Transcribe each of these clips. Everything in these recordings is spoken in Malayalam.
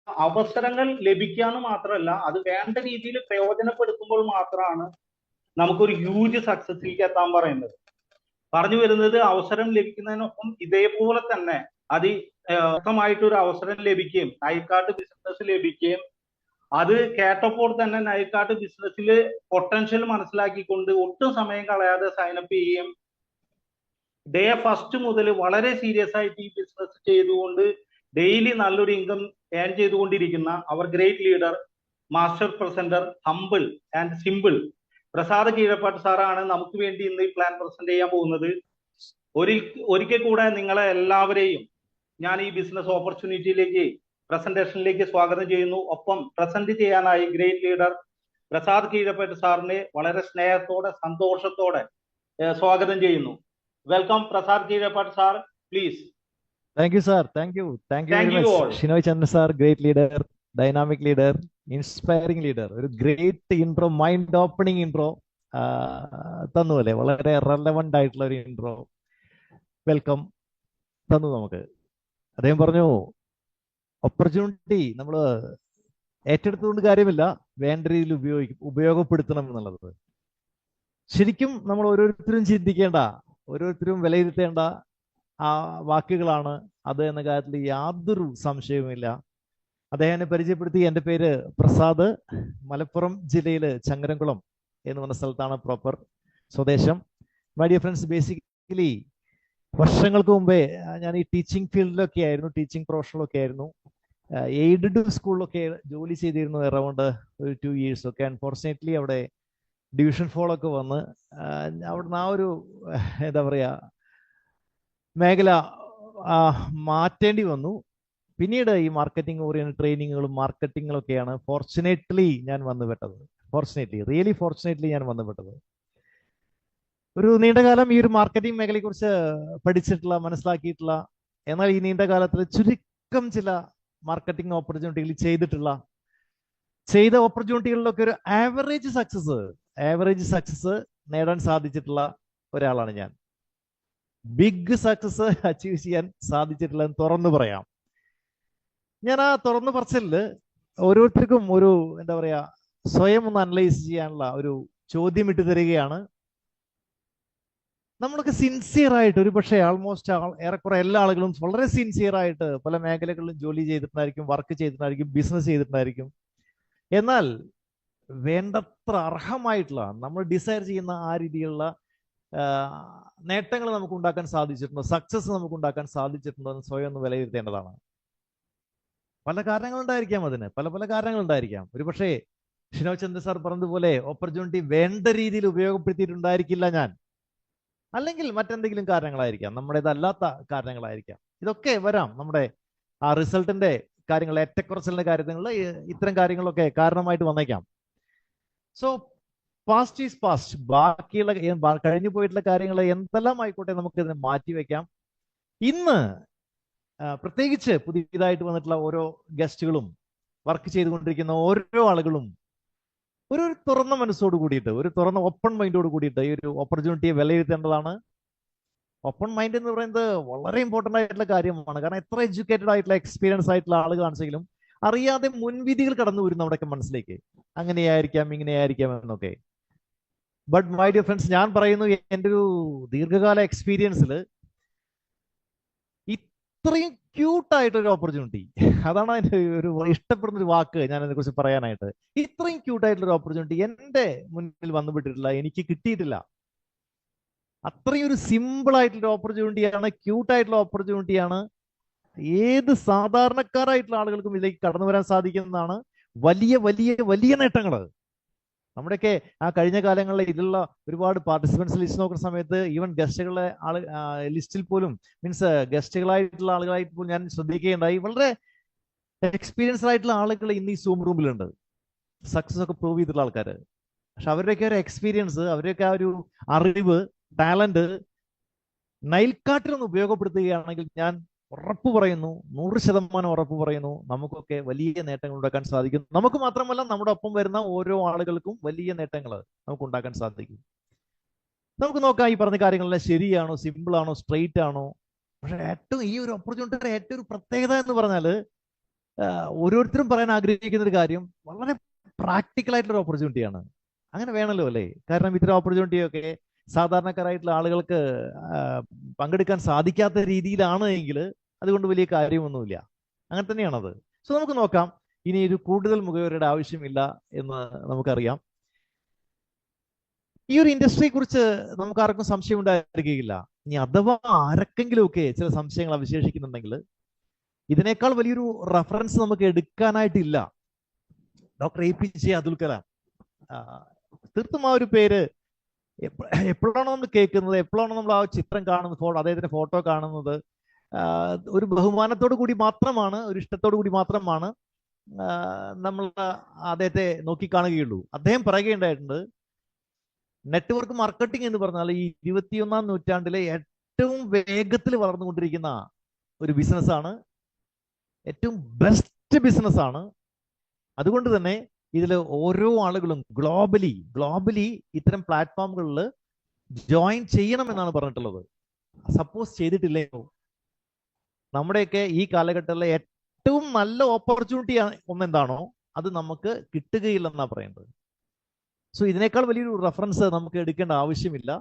അവസരങ്ങൾ ലഭിക്കാന്ന് മാത്രമല്ല, അത് വേണ്ട രീതിയിൽ പ്രയോജനപ്പെടുത്തുമ്പോൾ മാത്രമാണ് നമുക്കൊരു ഹ്യൂജ് സക്സസിലേക്ക് എത്താൻ പറയുന്നത്. പറഞ്ഞു വരുന്നത്, അവസരം ലഭിക്കുന്നതിനൊപ്പം ഇതേപോലെ തന്നെ അത് വ്യക്തമായിട്ടൊരു അവസരം ലഭിക്കുകയും നൈക്കാട്ട് ബിസിനസ് ലഭിക്കുകയും അത് കേട്ടപ്പോൾ തന്നെ നൈക്കാട്ട് ബിസിനസ്സിൽ പൊട്ടൻഷ്യൽ മനസ്സിലാക്കിക്കൊണ്ട് ഒട്ടും സമയം കളയാതെ സൈനപ്പ് ചെയ്യുകയും ഡേ ഫസ്റ്റ് മുതൽ വളരെ സീരിയസ് ആയിട്ട് ഈ ബിസിനസ് ചെയ്തുകൊണ്ട് ഡെയിലി നല്ലൊരു ഇൻകം ഏൺ ചെയ്തുകൊണ്ടിരിക്കുന്ന അവർ great leader, master presenter, humble and simple Prasad Keezhappattu സാറാണ് നമുക്ക് വേണ്ടി ഇന്ന് ഈ പ്ലാൻ പ്രസന്റ് ചെയ്യാൻ പോകുന്നത്. ഒരിക്കൽ കൂടെ നിങ്ങളെ എല്ലാവരെയും ഞാൻ ഈ ബിസിനസ് ഓപ്പർച്യൂണിറ്റിയിലേക്ക്, പ്രസന്റേഷനിലേക്ക് സ്വാഗതം ചെയ്യുന്നു. ഒപ്പം പ്രസന്റ് ചെയ്യാനായി ഗ്രേറ്റ് ലീഡർ പ്രസാദ് കീഴപ്പാട്ട് സാറിനെ വളരെ സ്നേഹത്തോടെ സന്തോഷത്തോടെ സ്വാഗതം ചെയ്യുന്നു. Welcome Prasad Keezhappattu sir, please. Thank you, sir. Thank you very much. All. Shinoy Chandra sir, great leader, dynamic leader, inspiring leader. ഒരു great intro, mind opening intro തന്നുപോലെ, വളരെ റെലവൻ്റ് ആയിട്ടുള്ള ഒരു ഇൻട്രോ വെൽക്കം തന്നു നമുക്ക്. അദ്ദേഹം പറഞ്ഞു ഓപ്പർച്യൂണിറ്റി നമ്മൾ ഏറ്റെടുത്തുകൊണ്ട് കാര്യമില്ല, വേണ്ട രീതിയിൽ ഉപയോഗപ്പെടുത്തണം എന്നുള്ളത്. ശരിക്കും നമ്മൾ ഓരോരുത്തരും ചിന്തിക്കേണ്ട, ഓരോരുത്തരും വിലയിരുത്തേണ്ട ആ വാക്കുകളാണ് അത് എന്ന കാര്യത്തിൽ യാതൊരു സംശയവുമില്ല. അദ്ദേഹത്തെ പരിചയപ്പെടുത്തി. എൻ്റെ പേര് പ്രസാദ്, മലപ്പുറം ജില്ലയിൽ ചങ്ങരംകുളം എന്ന് പറഞ്ഞ സ്ഥലത്താണ് പ്രോപ്പർ സ്വദേശം. മൈ ഡിയർ ഫ്രണ്ട്സ്, ബേസിക്കലി വർഷങ്ങൾക്ക് മുമ്പേ ഞാൻ ഈ ടീച്ചിങ് ഫീൽഡിലൊക്കെ ആയിരുന്നു, ടീച്ചിങ് പ്രൊഫഷനിലൊക്കെ ആയിരുന്നു. എയ്ഡഡ് സ്കൂളിലൊക്കെ ജോലി ചെയ്തിരുന്നു അറൗണ്ട് ഒരു 2 years ഒക്കെ. അൺഫോർച്ചുനേറ്റ്ലി അവിടെ ഡിവിഷൻ ഫോളൊക്കെ വന്ന് അവിടുന്ന് ആ ഒരു എന്താ പറയുക മേഖല മാറ്റേണ്ടി വന്നു. പിന്നീട് ഈ മാർക്കറ്റിംഗ് ഓറിയന്റഡ് ട്രെയിനിങ്ങുകളും മാർക്കറ്റിങ്ങുകളൊക്കെയാണ് ഫോർച്ചുനേറ്റ്ലി ഞാൻ വന്നുപെട്ടത്. റിയലി ഫോർച്ചുനേറ്റ്ലി ഞാൻ വന്നുപെട്ടത്. ഒരു നീണ്ടകാലം ഈ ഒരു മാർക്കറ്റിംഗ് മേഖലയെ കുറിച്ച് പഠിച്ചിട്ടുള്ള, മനസ്സിലാക്കിയിട്ടുള്ള, എന്നാൽ ഈ നീണ്ട കാലത്തിൽ ചുരുക്കം ചില മാർക്കറ്റിംഗ് ഓപ്പർച്യൂണിറ്റികൾ ചെയ്ത ഓപ്പർച്യൂണിറ്റികളിലൊക്കെ ഒരു ആവറേജ് സക്സസ് നേടാൻ സാധിച്ചിട്ടുള്ള ഒരാളാണ് ഞാൻ. ബിഗ് സക്സസ് അച്ചീവ് ചെയ്യാൻ സാധിച്ചിട്ടില്ലെന്ന് തുറന്നു പറയാം. ഞാൻ ആ തുറന്നു പറച്ചില് ഓരോരുത്തർക്കും ഒരു എന്താ പറയാ സ്വയം ഒന്ന് അനലൈസ് ചെയ്യാനുള്ള ഒരു ചോദ്യം ഇട്ട് തരികയാണ്. നമ്മളൊക്കെ സിൻസിയർ ആയിട്ട്, ഒരു പക്ഷേ ആൾമോസ്റ്റ് ഏറെക്കുറെ എല്ലാ ആളുകളും വളരെ സിൻസിയർ ആയിട്ട് പല മേഖലകളിലും ജോലി ചെയ്തിട്ടുണ്ടായിരിക്കും, വർക്ക് ചെയ്തിട്ടുണ്ടായിരിക്കും, ബിസിനസ് ചെയ്തിട്ടുണ്ടായിരിക്കും. എന്നാൽ വേണ്ടത്ര അർഹമായിട്ടുള്ള, നമ്മൾ ഡിസൈർ ചെയ്യുന്ന ആ രീതിയിലുള്ള നേട്ടങ്ങൾ നമുക്ക് ഉണ്ടാക്കാൻ സാധിച്ചിട്ടുണ്ടോ, സക്സസ് നമുക്ക് ഉണ്ടാക്കാൻ സാധിച്ചിട്ടുണ്ടോ എന്ന് സ്വയം ഒന്ന് വിലയിരുത്തേണ്ടതാണ്. പല കാരണങ്ങളുണ്ടായിരിക്കാം, അതിന് പല കാരണങ്ങളുണ്ടായിരിക്കാം. ഒരു പക്ഷേ ഷിനോയ് ചന്ദ്ര സാർ പറഞ്ഞതുപോലെ ഓപ്പർച്യൂണിറ്റി വേണ്ട രീതിയിൽ ഉപയോഗപ്പെടുത്തിയിട്ടുണ്ടായിരിക്കില്ല ഞാൻ, അല്ലെങ്കിൽ മറ്റെന്തെങ്കിലും കാരണങ്ങളായിരിക്കാം, നമ്മുടേതല്ലാത്ത കാരണങ്ങളായിരിക്കാം. ഇതൊക്കെ വരാം. നമ്മുടെ ആ റിസൾട്ടിന്റെ കാര്യങ്ങൾ, ഏറ്റക്കുറച്ചിലിന്റെ കാര്യങ്ങൾ, ഇത്തരം കാര്യങ്ങളൊക്കെ കാരണമായിട്ട് വന്നേക്കാം. So past is past. ബാക്കിയുള്ള കഴിഞ്ഞു പോയിട്ടുള്ള കാര്യങ്ങൾ എന്തെല്ലാം ആയിക്കോട്ടെ, നമുക്ക് ഇതിനെ മാറ്റിവെക്കാം. ഇന്ന് പ്രത്യേകിച്ച് പുതിയതായിട്ട് വന്നിട്ടുള്ള ഓരോ ഗസ്റ്റുകളും, വർക്ക് ചെയ്തുകൊണ്ടിരിക്കുന്ന ഓരോ ആളുകളും ഒരു തുറന്ന മനസ്സോട് കൂടിയിട്ട്, ഒരു തുറന്ന ഓപ്പൺ മൈൻഡോട് കൂടിയിട്ട് ഈ ഒരു ഓപ്പർച്യൂണിറ്റിയെ വിലയിരുത്തേണ്ടതാണ്. ഓപ്പൺ മൈൻഡ് എന്ന് പറയുന്നത് വളരെ ഇമ്പോർട്ടൻ്റ് ആയിട്ടുള്ള കാര്യമാണ്. കാരണം എത്ര എഡ്യൂക്കേറ്റഡ് ആയിട്ടുള്ള, എക്സ്പീരിയൻസ് ആയിട്ടുള്ള ആളുകളാണെങ്കിലും അറിയാതെ മുൻവിധികൾ കടന്നു വരും നമ്മുടെയൊക്കെ മനസ്സിലേക്ക്. അങ്ങനെയായിരിക്കാം, ഇങ്ങനെയായിരിക്കാം എന്നൊക്കെ. ബട്ട് മൈ ഡിയർ ഫ്രണ്ട്സ്, ഞാൻ പറയുന്നു എൻ്റെ ഒരു ദീർഘകാല എക്സ്പീരിയൻസിൽ ഇത്രയും ക്യൂട്ടായിട്ടൊരു ഓപ്പർച്യൂണിറ്റി, അതാണ് എൻ്റെ ഒരു ഇഷ്ടപ്പെടുന്ന ഒരു വാക്ക് ഞാൻ അതിനെക്കുറിച്ച് പറയാനായിട്ട്. ഇത്രയും ക്യൂട്ടായിട്ടുള്ളൊരു ഓപ്പർച്യൂണിറ്റി എൻ്റെ മുന്നിൽ വന്നുപെട്ടിട്ടില്ല, എനിക്ക് കിട്ടിയിട്ടില്ല. അത്രയും ഒരു സിമ്പിൾ ആയിട്ടുള്ള ഓപ്പർച്യൂണിറ്റിയാണ്, ക്യൂട്ടായിട്ടുള്ള ഓപ്പർച്യൂണിറ്റിയാണ്. ഏത് സാധാരണക്കാരായിട്ടുള്ള ആളുകൾക്കും ഇതിലേക്ക് കടന്നു വരാൻ സാധിക്കുന്നതാണ്. വലിയ വലിയ വലിയ നേട്ടങ്ങൾ നമ്മുടെയൊക്കെ ആ കഴിഞ്ഞ കാലങ്ങളിൽ ഇതിലുള്ള ഒരുപാട് പാർട്ടിസിപ്പൻസ് ലിസ്റ്റ് നോക്കുന്ന സമയത്ത് ഈവൻ ഗസ്റ്റുകളുടെ ലിസ്റ്റിൽ പോലും, മീൻസ് ഗസ്റ്റുകളായിട്ടുള്ള ആളുകളായിട്ട് പോലും ഞാൻ ശ്രദ്ധിക്കുകയുണ്ടായി. വളരെ എക്സ്പീരിയൻസ്ഡ് ആയിട്ടുള്ള ആളുകൾ ഇന്ന് ഈ സൂം റൂമിലുണ്ട്, സക്സസ് ഒക്കെ പ്രൂവ് ചെയ്തിട്ടുള്ള ആൾക്കാർ. പക്ഷെ അവരുടെയൊക്കെ ഒരു എക്സ്പീരിയൻസ്, അവരുടെയൊക്കെ ആ ഒരു അറിവ്, ടാലന്റ് നൈൽക്കാട്ടിലൊന്ന് ഉപയോഗപ്പെടുത്തുകയാണെങ്കിൽ ഞാൻ ഉറപ്പ് പറയുന്നു, 100% ഉറപ്പ് പറയുന്നു, നമുക്കൊക്കെ വലിയ നേട്ടങ്ങൾ ഉണ്ടാക്കാൻ സാധിക്കും. നമുക്ക് മാത്രമല്ല, നമ്മുടെ ഒപ്പം വരുന്ന ഓരോ ആളുകൾക്കും വലിയ നേട്ടങ്ങൾ നമുക്ക് ഉണ്ടാക്കാൻ സാധിക്കും. നമുക്ക് നോക്കാം ഈ പറഞ്ഞ കാര്യങ്ങളെല്ലാം ശരിയാണോ, സിമ്പിൾ ആണോ, സ്ട്രെയിറ്റ് ആണോ. പക്ഷെ ഏറ്റവും ഈ ഒരു ഓപ്പർച്യൂണിറ്റിയുടെ ഏറ്റവും ഒരു പ്രത്യേകത എന്ന് പറഞ്ഞാൽ ഓരോരുത്തരും പറയാൻ ആഗ്രഹിക്കുന്ന ഒരു കാര്യം വളരെ പ്രാക്ടിക്കൽ ആയിട്ടുള്ള ഓപ്പർച്യൂണിറ്റിയാണ്. അങ്ങനെ വേണമല്ലോ അല്ലേ? കാരണം ഇത്തരം ഓപ്പർച്യൂണിറ്റിയൊക്കെ സാധാരണക്കാരായിട്ടുള്ള ആളുകൾക്ക് പങ്കെടുക്കാൻ സാധിക്കാത്ത രീതിയിലാണ് എങ്കിൽ അതുകൊണ്ട് വലിയ കാര്യമൊന്നുമില്ല. അങ്ങനെ തന്നെയാണത്. സോ നമുക്ക് നോക്കാം. ഇനി ഒരു കൂടുതൽ മുഖവരുടെ ആവശ്യമില്ല എന്ന് നമുക്കറിയാം. ഈ ഒരു ഇൻഡസ്ട്രിയെ കുറിച്ച് നമുക്ക് ആർക്കും സംശയം ഉണ്ടായിരിക്കുകയില്ല. ഇനി അഥവാ ആരൊക്കെങ്കിലുമൊക്കെ ചില സംശയങ്ങൾ അവശേഷിക്കുന്നുണ്ടെങ്കിൽ ഇതിനേക്കാൾ വലിയൊരു റെഫറൻസ് നമുക്ക് എടുക്കാനായിട്ടില്ല. Doctor APJ Abdul Kalam. തീർത്തും ആ ഒരു പേര് എപ്പോഴാണോ നമ്മൾ കേൾക്കുന്നത്, എപ്പോഴാണോ നമ്മൾ ആ ചിത്രം കാണുന്നത്, അദ്ദേഹത്തിന്റെ ഫോട്ടോ കാണുന്നത്, ഒരു ബഹുമാനത്തോടു കൂടി മാത്രമാണ്, ഒരു ഇഷ്ടത്തോടു കൂടി മാത്രമാണ് നമ്മൾ അദ്ദേഹത്തെ നോക്കിക്കാണുകയുള്ളൂ. അദ്ദേഹം പറയുകയുണ്ടായിട്ടുണ്ട്, നെറ്റ്വർക്ക് മാർക്കറ്റിംഗ് എന്ന് പറഞ്ഞാൽ ഈ 21ാം നൂറ്റാണ്ടിലെ ഏറ്റവും വേഗത്തിൽ വളർന്നുകൊണ്ടിരിക്കുന്ന ഒരു ബിസിനസ്സാണ്, ഏറ്റവും ബെസ്റ്റ് ബിസിനസ്സാണ്. അതുകൊണ്ട് തന്നെ ഇതിൽ ഓരോ ആളുകളും ഗ്ലോബലി ഇത്തരം പ്ലാറ്റ്ഫോമുകളിൽ ജോയിൻ ചെയ്യണം എന്നാണ് പറഞ്ഞിട്ടുള്ളത്. സപ്പോസ് ചെയ്തിട്ടില്ലയോ, നമ്മുടെയൊക്കെ ഈ കാലഘട്ടത്തിലെ ഏറ്റവും നല്ല ഓപ്പർച്യൂണിറ്റി ഒന്നെന്താണോ അത് നമുക്ക് കിട്ടുകയില്ലെന്നാണ് പറയുന്നത്. സോ ഇതിനേക്കാൾ വലിയൊരു റെഫറൻസ് നമുക്ക് എടുക്കേണ്ട ആവശ്യമില്ല.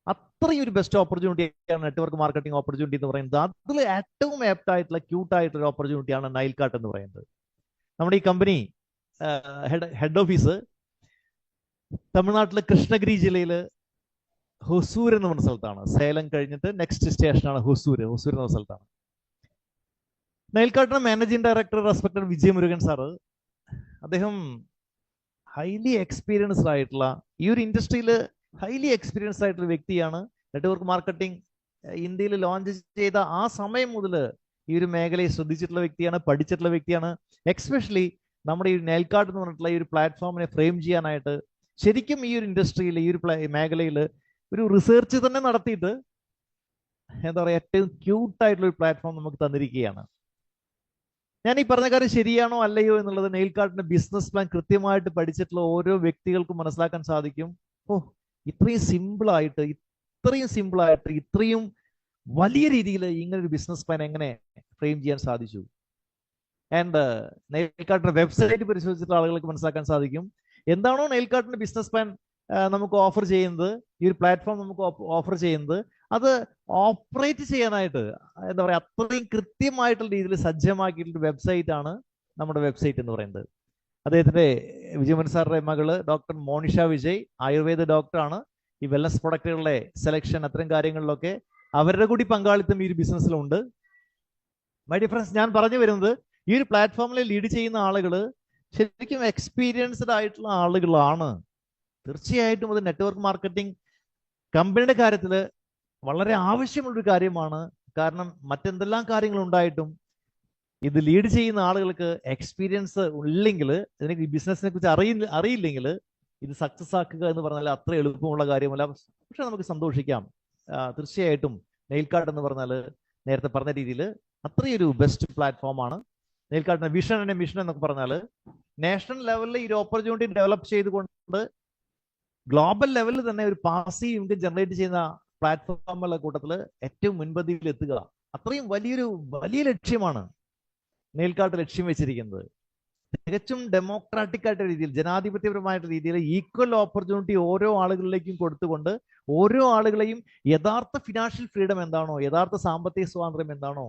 അത്രയും ഒരു ബെസ്റ്റ് ഓപ്പർച്യൂണിറ്റിയാണ് നെറ്റ്വർക്ക് മാർക്കറ്റിംഗ് ഓപ്പർച്യൂണിറ്റി എന്ന് പറയുന്നത്. അതിൽ ഏറ്റവും ആപ്റ്റ് ആയിട്ടുള്ള ക്യൂട്ടായിട്ടുള്ള ഓപ്പർച്യൂണിറ്റിയാണ് നൈൽകാട്ട് എന്ന് പറയുന്നത്. നമ്മുടെ ഈ കമ്പനി ഹെഡ് ഓഫീസ് തമിഴ്നാട്ടിലെ കൃഷ്ണഗിരി ജില്ലയിൽ ഹൊസൂർ എന്ന് പറഞ്ഞ സ്ഥലത്താണ്. സേലം കഴിഞ്ഞിട്ട് നെക്സ്റ്റ് സ്റ്റേഷനാണ് ഹൊസൂർ എന്ന സ്ഥലത്താണ്. നൈൽകാട്ടിന്റെ മാനേജിംഗ് ഡയറക്ടർ റെസ്പെക്ടഡ് വിജയമുരുകൻ സാറ്, അദ്ദേഹം ഹൈലി എക്സ്പീരിയൻസ്ഡ് ആയിട്ടുള്ള, ഈ ഒരു ഇൻഡസ്ട്രിയിൽ ഹൈലി എക്സ്പീരിയൻസ്ഡ് ആയിട്ടുള്ള വ്യക്തിയാണ്. നെറ്റ്വർക്ക് മാർക്കറ്റിംഗ് ഇന്ത്യയിൽ ലോഞ്ച് ചെയ്ത ആ സമയം മുതൽ ഈ ഒരു മേഖലയെ ശ്രദ്ധിച്ചിട്ടുള്ള വ്യക്തിയാണ്, പഠിച്ചിട്ടുള്ള വ്യക്തിയാണ്. എക്സ്പെഷ്യലി നമ്മുടെ ഈ നൈൽകാട്ട് എന്ന് പറഞ്ഞിട്ടുള്ള ഈ ഒരു പ്ലാറ്റ്ഫോമിനെ ഫ്രെയിം ചെയ്യാനായിട്ട് ശരിക്കും ഈ ഒരു ഇൻഡസ്ട്രിയിൽ, ഈ ഒരു മേഖലയിൽ ഒരു റിസർച്ച് തന്നെ നടത്തിയിട്ട് എന്താ പറയുക, ഏറ്റവും ക്യൂട്ടായിട്ടുള്ള ഒരു പ്ലാറ്റ്ഫോം നമുക്ക് തന്നിരിക്കുകയാണ്. ഞാൻ ഈ പറഞ്ഞ കാര്യം ശരിയാണോ അല്ലയോ എന്നുള്ളത് നൈൽകാട്ടിന്റെ ബിസിനസ് പ്ലാൻ കൃത്യമായിട്ട് പഠിച്ചിട്ടുള്ള ഓരോ വ്യക്തികൾക്കും മനസ്സിലാക്കാൻ സാധിക്കും. ഇത്രയും സിമ്പിളായിട്ട് ഇത്രയും വലിയ രീതിയിൽ ഇങ്ങനെ ഒരു ബിസിനസ് പ്ലാൻ എങ്ങനെ ഫ്രെയിം ചെയ്യാൻ സാധിച്ചു. ആൻഡ് നൈൽകാട്ടിന്റെ വെബ്സൈറ്റ് പരിശോധിച്ചിട്ടുള്ള ആളുകൾക്ക് മനസ്സിലാക്കാൻ സാധിക്കും എന്താണോ നൈൽകാട്ടിന്റെ ബിസിനസ് പ്ലാൻ നമുക്ക് ഓഫർ ചെയ്യുന്നത്, ഈ ഒരു പ്ലാറ്റ്ഫോം നമുക്ക് ഓഫർ ചെയ്യുന്നത്, അത് ഓപ്പറേറ്റ് ചെയ്യാനായിട്ട് എന്താ പറയുക, അത്രയും കൃത്യമായിട്ടുള്ള രീതിയിൽ സജ്ജമാക്കിയിട്ടുള്ള വെബ്സൈറ്റ് ആണ് നമ്മുടെ വെബ്സൈറ്റ് എന്ന് പറയുന്നത്. അദ്ദേഹത്തിന്റെ വിജയമൻ സാറിന്റെ മകള് ഡോക്ടർ മോണിഷ വിജയ് ആയുർവേദ ഡോക്ടറാണ്. ഈ വെൽനസ് പ്രൊഡക്റ്റുകളുടെ സെലക്ഷൻ അത്തരം കാര്യങ്ങളിലൊക്കെ അവരുടെ കൂടി പങ്കാളിത്തം ഈ ഒരു ബിസിനസ്സിലുണ്ട്. മൈ ഡിയർ ഫ്രണ്ട്സ്, ഞാൻ പറഞ്ഞു വരുന്നത് ഈ ഒരു പ്ലാറ്റ്ഫോമിൽ ലീഡ് ചെയ്യുന്ന ആളുകൾ ശരിക്കും എക്സ്പീരിയൻസ്ഡ് ആയിട്ടുള്ള ആളുകളാണ്. തീർച്ചയായിട്ടും അത് നെറ്റ്വർക്ക് മാർക്കറ്റിംഗ് കമ്പനിയുടെ കാര്യത്തിൽ വളരെ ആവശ്യമുള്ളൊരു കാര്യമാണ്. കാരണം മറ്റെന്തെല്ലാം കാര്യങ്ങൾ ഉണ്ടായിട്ടും ഇത് ലീഡ് ചെയ്യുന്ന ആളുകൾക്ക് എക്സ്പീരിയൻസ് ഇല്ലെങ്കിൽ, ഇതിനെ ബിസിനസിനെ കുറിച്ച് അറിയില്ലെങ്കിൽ ഇത് സക്സസ് ആക്കുക എന്ന് പറഞ്ഞാൽ അത്ര എളുപ്പമുള്ള കാര്യമല്ല. പക്ഷെ നമുക്ക് സന്തോഷിക്കാം. തീർച്ചയായിട്ടും നൈൽകാട്ട് എന്ന് പറഞ്ഞാൽ നേരത്തെ പറഞ്ഞ രീതിയിൽ അത്രയൊരു ബെസ്റ്റ് പ്ലാറ്റ്ഫോമാണ്. നൈൽകാട്ടിന്റെ വിഷൻ ആൻഡ് മിഷൻ എന്നൊക്കെ പറഞ്ഞാൽ നാഷണൽ ലെവലിൽ ഈ ഒരു ഓപ്പർച്യൂണിറ്റി ഡെവലപ്പ് ചെയ്തുകൊണ്ട് ഗ്ലോബൽ ലെവലിൽ തന്നെ ഒരു പാസീവ് ഇൻകം ജനറേറ്റ് ചെയ്യുന്ന പ്ലാറ്റ്ഫോമുകളുടെ കൂട്ടത്തിൽ ഏറ്റവും മുൻപന്തിയിൽ എത്തുക, അത്രയും വലിയ ലക്ഷ്യമാണ് നൈൽകാട്ട് ലക്ഷ്യം വെച്ചിരിക്കുന്നത്. തികച്ചും ഡെമോക്രാറ്റിക് ആയിട്ട് രീതിയിൽ, ജനാധിപത്യപരമായിട്ട് രീതിയിൽ ഈക്വൽ ഓപ്പർച്യൂണിറ്റി ഓരോ ആളുകളിലേക്കും കൊടുത്തുകൊണ്ട് ഓരോ ആളുകളെയും യഥാർത്ഥ ഫിനാൻഷ്യൽ ഫ്രീഡം എന്താണോ, യഥാർത്ഥ സാമ്പത്തിക സ്വാതന്ത്ര്യം എന്താണോ,